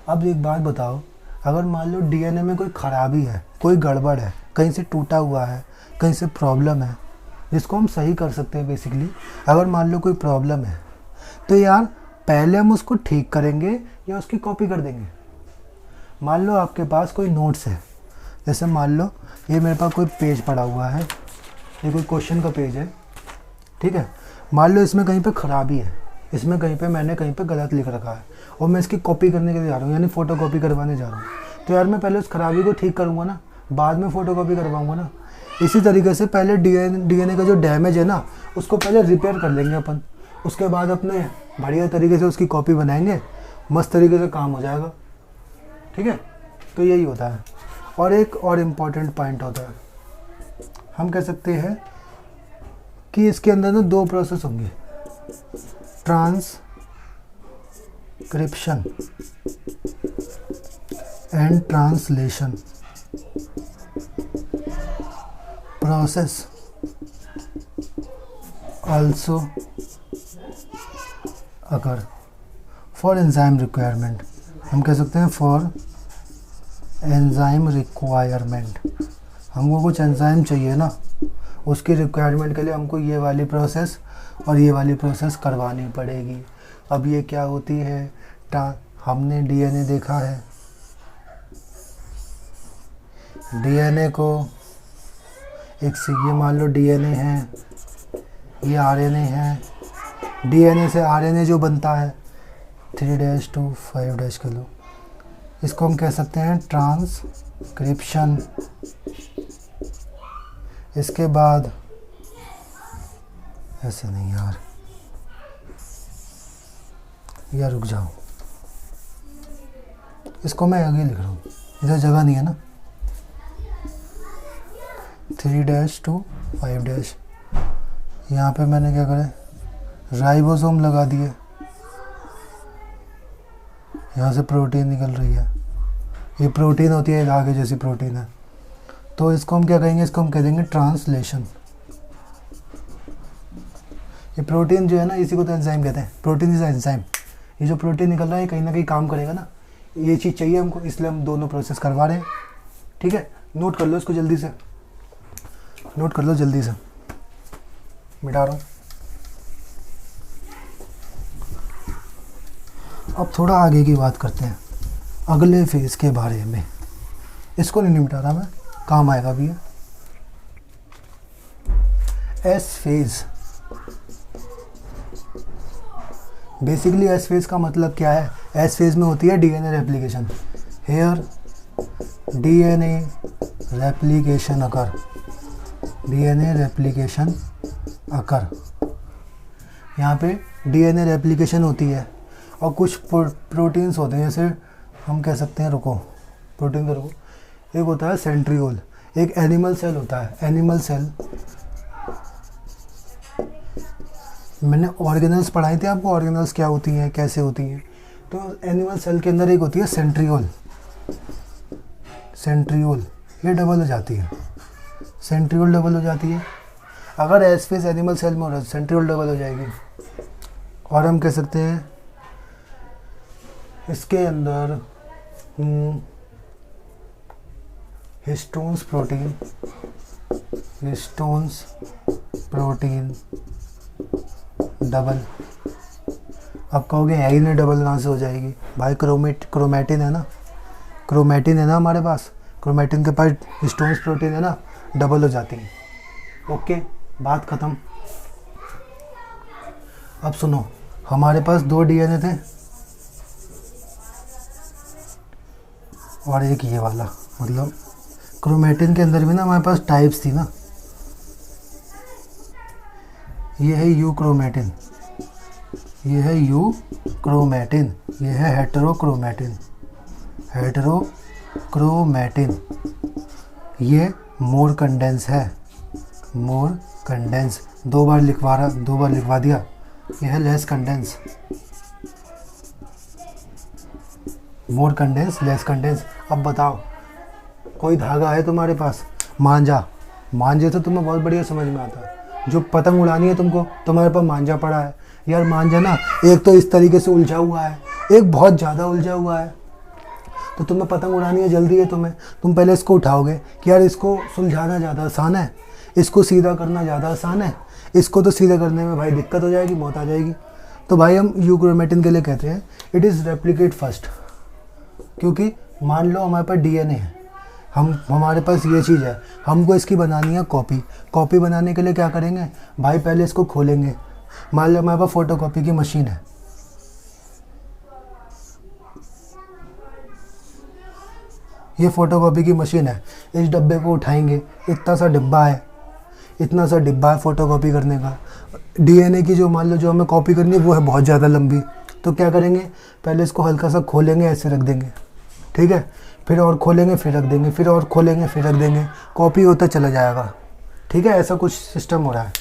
अब एक बात बताओ, अगर मान लो DNA में कोई खराबी है, कोई गड़बड़ है, कहीं से टूटा हुआ है, कहीं से प्रॉब्लम है, जिसको हम सही कर सकते हैं बेसिकली, अगर मान लो कोई प्रॉब्लम है, तो यार पहले हम उसको ठीक करेंगे या उसकी कॉपी कर देंगे। मान लो आपके पास कोई नोट्स है, जैसे मान लो ये मेरे पास कोई पेज पड़ा हुआ है, ये कोई क्वेश्चन का पेज है, ठीक है, मान लो इसमें कहीं पे ख़राबी है, इसमें कहीं पे मैंने कहीं पे गलत लिख रखा है और मैं इसकी कॉपी करने के लिए जा रहा हूँ, यानी फ़ोटो कॉपी करवाने जा रहा हूँ, तो यार मैं पहले उस खराबी को ठीक करूँगा ना, बाद में फ़ोटो कॉपी करवाऊँगा ना। इसी तरीके से पहले DNA का जो डैमेज है ना, उसको पहले रिपेयर कर लेंगे अपन, उसके बाद अपने बढ़िया तरीके से उसकी कॉपी बनाएंगे, मस्त तरीके से काम हो जाएगा। ठीक है, तो यही होता है। और एक और इम्पॉर्टेंट पॉइंट होता है, हम कह सकते हैं कि इसके अंदर ना दो प्रोसेस होंगे, transcription and translation process also occur for enzyme requirement। हम कह सकते हैं फॉर एंजाइम रिक्वायरमेंट, हमको कुछ एंजाइम चाहिए ना, उसकी रिक्वायरमेंट के लिए हमको ये वाली प्रोसेस और ये वाली प्रोसेस करवानी पड़ेगी। अब ये क्या होती है, हमने DNA देखा है, DNA को एक ये मान लो DNA है, ये RNA है, DNA से RNA जो बनता है 3' to 5' के लो, इसको हम कह सकते हैं ट्रांसक्रिप्शन। इसके बाद ऐसे नहीं यार रुक जाओ, इसको मैं आगे लिख रहा हूँ, इधर जगह नहीं है ना, 3' to 5', यहाँ पे मैंने क्या करें, राइबोसोम लगा दिए, यहाँ से प्रोटीन निकल रही है, ये प्रोटीन होती है, धागे जैसी प्रोटीन है, तो इसको हम क्या कहेंगे, इसको हम कह देंगे ट्रांसलेशन। ये प्रोटीन जो है ना, इसी को तो एंजाइम कहते हैं, प्रोटीन इज एंजाइम। ये जो प्रोटीन निकल रहा है कहीं ना कहीं काम करेगा ना, ये चीज़ चाहिए हमको, इसलिए हम दोनों प्रोसेस करवा रहे हैं। ठीक है, नोट कर लो इसको जल्दी से, नोट कर लो जल्दी से, मिटा रहा हूँ। अब थोड़ा आगे की बात करते हैं, अगले फेज़ के बारे में। इसको नहीं मिटा रहा मैं, काम आएगा भी है। S phase, basically S phase का मतलब क्या है, एस फेज़ में होती है DNA replication. Here DNA replication occur, DNA replication occur, यहाँ पे DNA रेप्लिकेशन होती है और कुछ प्रोटीन्स होते हैं, जैसे हम कह सकते हैं, रुको प्रोटीन का रुको, एक होता है सेंट्रियोल, एक एनिमल सेल होता है। एनिमल सेल मैंने ऑर्गेनल्स पढ़ाई थी आपको, ऑर्गेनल्स क्या होती हैं, कैसे होती हैं। तो एनिमल सेल के अंदर एक होती है सेंट्रियोल। सेंट्रियोल ये डबल हो जाती है, सेंट्रियोल डबल हो जाती है। अगर एस फेज एनिमल सेल में हो रहा है सेंट्रियोल डबल हो जाएगी। और हम कह सकते हैं इसके अंदर histones protein, histones protein double. अब कहोगे है ही नहीं डबल कहाँ से हो जाएगी भाई, क्रोमैटिन है ना, क्रोमैटिन है ना हमारे पास, क्रोमैटिन के पास हिस्टोन्स प्रोटीन है ना, डबल हो जाती है। ओके, बात ख़त्म। अब सुनो, हमारे पास 2 डीएनए थे और एक ये वाला, मतलब क्रोमैटिन के अंदर भी ना हमारे पास टाइप्स थी ना। ये है यू क्रोमैटिन, ये है यू क्रोमैटिन, ये है हेटेरोक्रोमैटिन, हेटेरोक्रोमैटिन। ये मोर कंडेंस है, मोर कंडेंस। 2 बार लिखवा दिया। ये है लेस कंडेंस, मोर कंडेंस, लेस कंडेंस। अब बताओ, कोई धागा है तुम्हारे पास, मांझा, मांझे तो तुम्हें बहुत बढ़िया समझ में आता है। जो पतंग उड़ानी है तुमको, तुम्हारे पास मांझा पड़ा है यार। मांझा ना एक तो इस तरीके से उलझा हुआ है, एक बहुत ज़्यादा उलझा हुआ है। तो तुम्हें पतंग उड़ानी है, जल्दी है तुम्हें, तुम पहले इसको उठाओगे कि यार इसको सुलझाना ज़्यादा आसान है, इसको सीधा करना ज़्यादा आसान है, इसको तो सीधा करने में भाई दिक्कत हो जाएगी, मौत आ जाएगी। तो भाई हम यूक्रोमैटिन के लिए कहते हैं इट इज़ रेप्लिकेट फर्स्ट। क्योंकि मान लो हमारे पास डीएनए है, हमारे पास ये चीज़ है, हमको इसकी बनानी है कॉपी। कॉपी बनाने के लिए क्या करेंगे भाई, पहले इसको खोलेंगे। मान लो हमारे पास फोटोकॉपी की मशीन है, ये फोटोकॉपी की मशीन है। इस डब्बे को उठाएंगे, इतना सा डिब्बा है, इतना सा डिब्बा है फोटोकॉपी करने का। डीएनए की जो मान लो जो हमें कॉपी करनी है वो है बहुत ज़्यादा लंबी। तो क्या करेंगे, पहले इसको हल्का सा खोलेंगे, ऐसे रख देंगे, ठीक है, फिर और खोलेंगे फिर रख देंगे, फिर और खोलेंगे फिर रख देंगे, कॉपी होता चला जाएगा। ठीक है, ऐसा कुछ सिस्टम हो रहा है,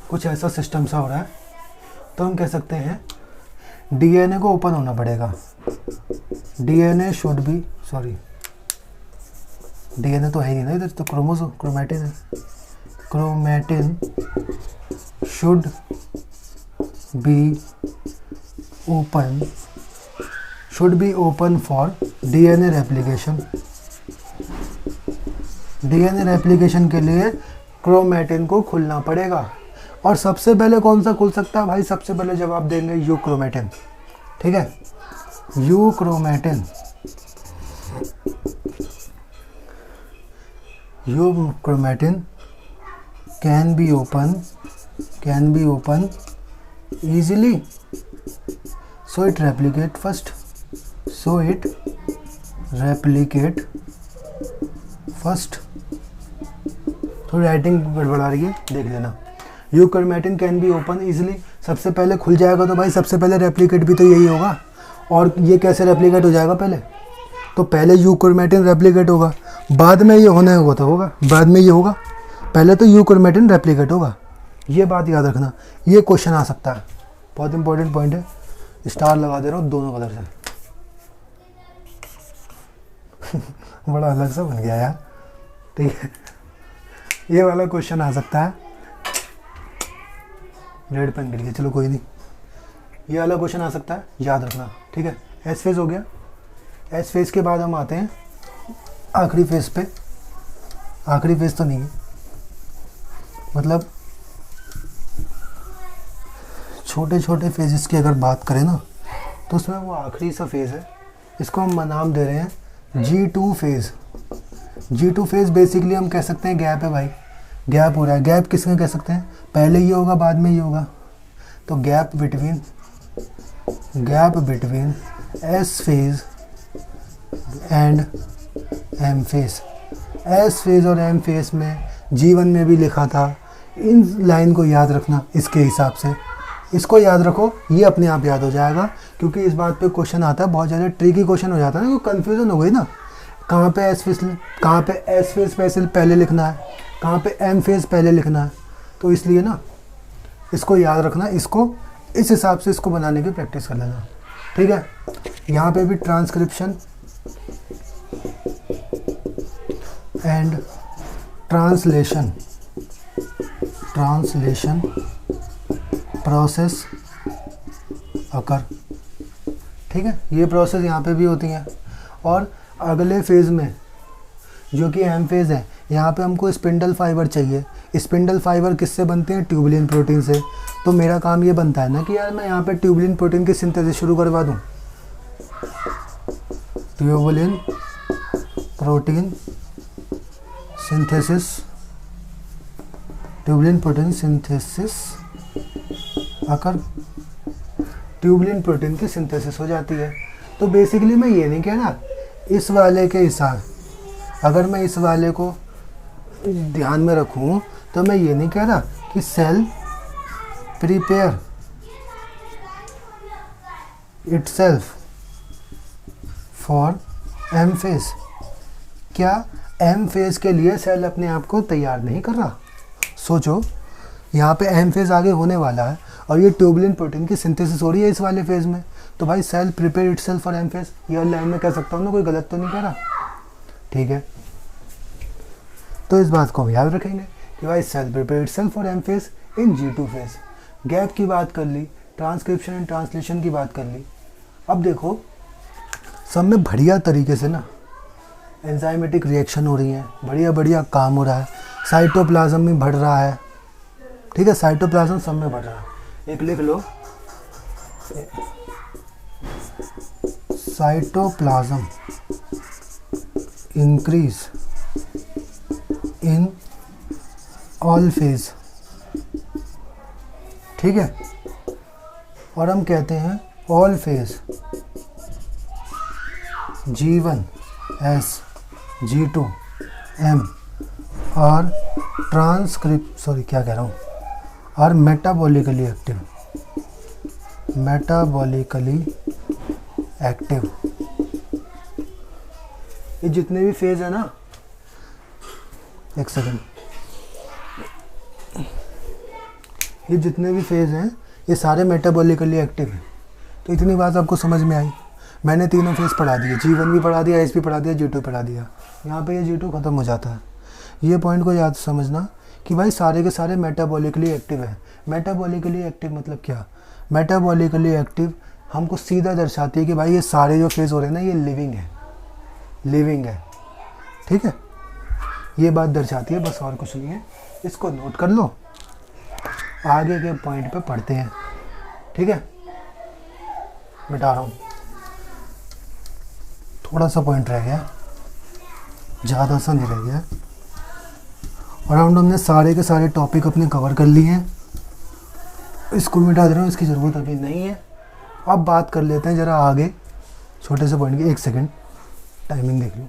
कुछ ऐसा सिस्टम सा हो रहा है। तो हम कह सकते हैं डीएनए को ओपन होना पड़ेगा। DNA should be, sorry DNA तो है ही ना इधर, तो क्रोमैटिन है। Chromatin should be open, should be open for DNA replication. DNA replication के लिए क्रोमैटिन को खुलना पड़ेगा। और सबसे पहले कौन सा खुल सकता है भाई, सबसे पहले जवाब देंगे यू क्रोमैटिन। ठीक है, you chromatin, you chromatin can be open easily, so it replicate first, थोड़ी राइटिंग गड़बड़ा रही है, देख लेना। Euchromatin can be open easily, सबसे पहले खुल जाएगा। तो भाई सबसे पहले रेप्लिकेट भी तो यही होगा। और ये कैसे रेप्लिकेट हो जाएगा, पहले तो पहले यूक्रोमैटिन रेप्लिकेट होगा, बाद में ये होने होगा, बाद में ये होगा, पहले तो यूक्रोमैटिन रेप्लिकेट होगा। ये बात याद रखना, ये क्वेश्चन आ सकता है, बहुत इंपॉर्टेंट पॉइंट है। स्टार लगा दे रहा हूँ दोनों कलर से। बड़ा अलग सा बन गया यार, ठीक है। ये वाला क्वेश्चन आ सकता है, रेड पेन गिर गया, चलो कोई नहीं। ये वाला क्वेश्चन आ सकता है, याद रखना, ठीक है। एस फेज हो गया। एस फेज के बाद हम आते हैं आखिरी फेज पे। आखिरी फेज तो नहीं है, मतलब छोटे छोटे फेजेस की अगर बात करें ना, तो उसमें वो आखिरी सा फेज़ है, इसको हम नाम दे रहे हैं G2 phase. G2 phase basically हम कह सकते हैं गैप है भाई, गैप हो रहा है। गैप किसमें कह सकते हैं, पहले ये होगा बाद में ये होगा। तो gap between S phase and M phase. S phase और एम फेज़ में G1 में भी लिखा था, इन लाइन को याद रखना इसके हिसाब से। इसको याद रखो, ये अपने आप याद हो जाएगा, क्योंकि इस बात पे क्वेश्चन आता है, बहुत ज़्यादा ट्रिकी क्वेश्चन हो जाता है ना, तो कन्फ्यूज़न हो गई ना, कहाँ पे एस फेज पहले लिखना है, कहाँ पे एम फेज पहले लिखना है। तो इसलिए ना इसको याद रखना, इसको इस हिसाब से इसको बनाने की प्रैक्टिस कर लेना, ठीक है। यहाँ पे भी ट्रांसक्रिप्शन एंड ट्रांसलेशन प्रोसेस अकर, ठीक है। ये प्रोसेस यहाँ पे भी होती हैं। और अगले फेज़ में जो कि एम फेज़ है, यहाँ पे हमको स्पिंडल फाइबर चाहिए। स्पिंडल फाइबर किससे बनते हैं? ट्यूबुलिन प्रोटीन से। तो मेरा काम ये बनता है ना कि यार मैं यहाँ पे ट्यूबुलिन प्रोटीन की सिंथेसिस शुरू करवा दूँ। ट्यूबुलिन प्रोटीन सिंथेसिस आकर ट्यूबुलिन प्रोटीन की सिंथेसिस हो जाती है। तो बेसिकली मैं ये नहीं कहना इस वाले के हिसाब, अगर मैं इस वाले को ध्यान में रखूं तो मैं ये नहीं कह रहा कि cell prepare itself for M phase. क्या एम फेज के लिए सेल अपने आप को तैयार नहीं कर रहा? सोचो, यहाँ पे एम फेज आगे होने वाला है और ये ट्यूबुलिन प्रोटीन की सिंथेसिस हो रही है इस वाले फेज में। तो भाई cell prepare itself for M phase, ये लाइन में कह सकता हूँ ना, कोई गलत तो नहीं कह रहा, ठीक है। तो इस बात को हम याद रखेंगे कि भाई cell prepare itself for M phase in G2 phase. Gap की बात कर ली, ट्रांसक्रिप्शन एंड ट्रांसलेशन की बात कर ली। अब देखो सब में बढ़िया तरीके से ना एंजाइमेटिक रिएक्शन हो रही है, बढ़िया काम हो रहा है, साइटोप्लाज्म में बढ़ रहा है, ठीक है। साइटोप्लाज्म सब में बढ़ रहा है। एक लिख लो, cytoplasm increase in all phase, ठीक है। और हम कहते हैं all phase G1 S G2 M और और मेटाबॉलिकली एक्टिव। ये जितने भी फेज है ना, एक सेकंड, ये जितने भी फेज हैं ये सारे मेटाबॉलिकली एक्टिव हैं। तो इतनी बात आपको समझ में आई। मैंने तीनों फेज पढ़ा दिए, G1 भी पढ़ा दिया, S भी पढ़ा दिया, G2 पढ़ा दिया। यहाँ पे ये G2 ख़त्म हो जाता है। ये पॉइंट को याद समझना कि भाई सारे के सारे मेटाबॉलिकली एक्टिव है। मेटाबॉलिकली एक्टिव मतलब क्या? मेटाबॉलिकली एक्टिव हमको सीधा दर्शाती है कि भाई ये सारे जो फेज हो रहे हैं ना, ये लिविंग है, ठीक है। ये बात दर्शाती है, बस और कुछ नहीं है। इसको नोट कर लो, आगे के पॉइंट पे पढ़ते हैं, ठीक है। मिटा रहा हूँ, थोड़ा सा पॉइंट रह गया, ज़्यादा सा नहीं रह गया। अराउंड हमने सारे के सारे टॉपिक अपने कवर कर लिए हैं। इसको मिटा दे रहा हूँ, इसकी ज़रूरत अभी नहीं है। अब बात कर लेते हैं ज़रा आगे छोटे से पॉइंट की। एक सेकंड, टाइमिंग देख लो,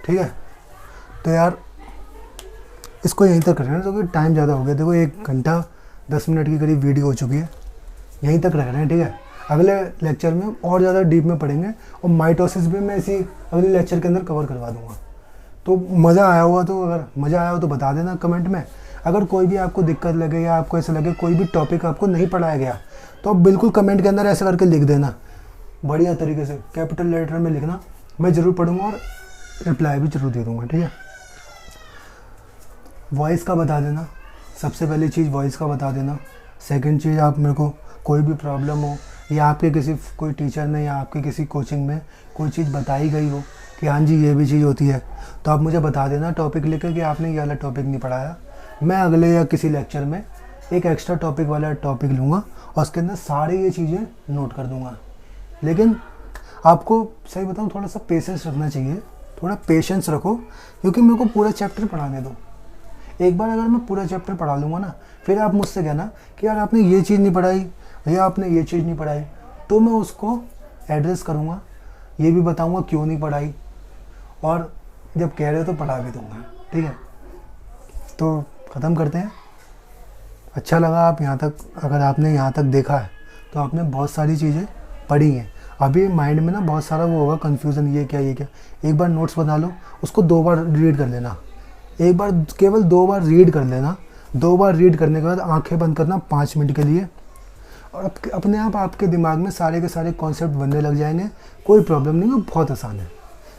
ठीक है। तो यार इसको यहीं तक रखना है, क्योंकि टाइम ज़्यादा हो गया। देखो 1 घंटा 10 मिनट की करीब वीडियो हो चुकी है, यहीं तक रख रहे हैं, ठीक है। अगले लेक्चर में और ज़्यादा डीप में पढ़ेंगे और माइटोसिस भी मैं इसी अगले लेक्चर के अंदर कवर करवा दूंगा। तो मज़ा आया हुआ तो, अगर मज़ा आया हो तो बता देना कमेंट में। अगर कोई भी आपको दिक्कत लगे या आपको ऐसा लगे कोई भी टॉपिक आपको नहीं पढ़ाया गया, तो आप बिल्कुल कमेंट के अंदर ऐसा करके लिख देना, बढ़िया तरीके से कैपिटल लेटर में लिखना। मैं ज़रूर पढ़ूँगा और रिप्लाई भी ज़रूर दे दूँगा, ठीक है। वॉइस का बता देना, सबसे पहली चीज़ वॉइस का बता देना। सेकंड चीज़, आप मेरे को कोई भी प्रॉब्लम हो या आपके कोई टीचर ने या आपके किसी कोचिंग में कोई चीज़ बताई गई हो कि हाँ जी ये भी चीज़ होती है, तो आप मुझे बता देना टॉपिक लेकर कि आपने ये वाला टॉपिक नहीं पढ़ाया। मैं अगले या किसी लेक्चर में एक एक्स्ट्रा टॉपिक वाला टॉपिक लूँगा और उसके अंदर सारी ये चीज़ें नोट कर दूँगा। लेकिन आपको सही बताऊँ, थोड़ा सा पेशेंस रखना चाहिए, थोड़ा पेशेंस रखो, क्योंकि मेरे को पूरा चैप्टर पढ़ाने दो। एक बार अगर मैं पूरा चैप्टर पढ़ा लूँगा ना, फिर आप मुझसे कहना कि यार आपने ये चीज़ नहीं पढ़ाई या आपने ये चीज़ नहीं पढ़ाई, तो मैं उसको एड्रेस करूँगा, ये भी बताऊँगा क्यों नहीं पढ़ाई, और जब कह रहे हो तो पढ़ा भी दूँगा, ठीक है। तो ख़त्म करते हैं। अच्छा लगा आप यहाँ तक, अगर आपने यहाँ तक देखा है तो आपने बहुत सारी चीज़ें पढ़ी हैं। अभी माइंड में ना बहुत सारा वो होगा कन्फ्यूज़न, ये क्या ये क्या। एक बार नोट्स बना लो, उसको 2 बार रीड कर लेना, एक बार केवल 2 बार रीड कर लेना। 2 बार रीड करने के बाद आंखें बंद करना 5 मिनट के लिए, और अपने आप आपके दिमाग में सारे के सारे कॉन्सेप्ट बनने लग जाएंगे। कोई प्रॉब्लम नहीं है, बहुत आसान है।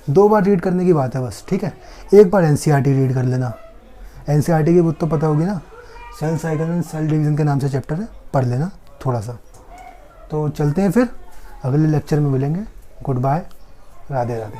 2 बार रीड करने की बात है बस, ठीक है। एक बार एनसीईआरटी रीड कर लेना, एनसीईआरटी की बुक तो पता होगी ना, cell cycle and cell division के नाम से चैप्टर है, पढ़ लेना थोड़ा सा। तो चलते हैं फिर, अगले लेक्चर में मिलेंगे। Good bye, Radhe Radhe.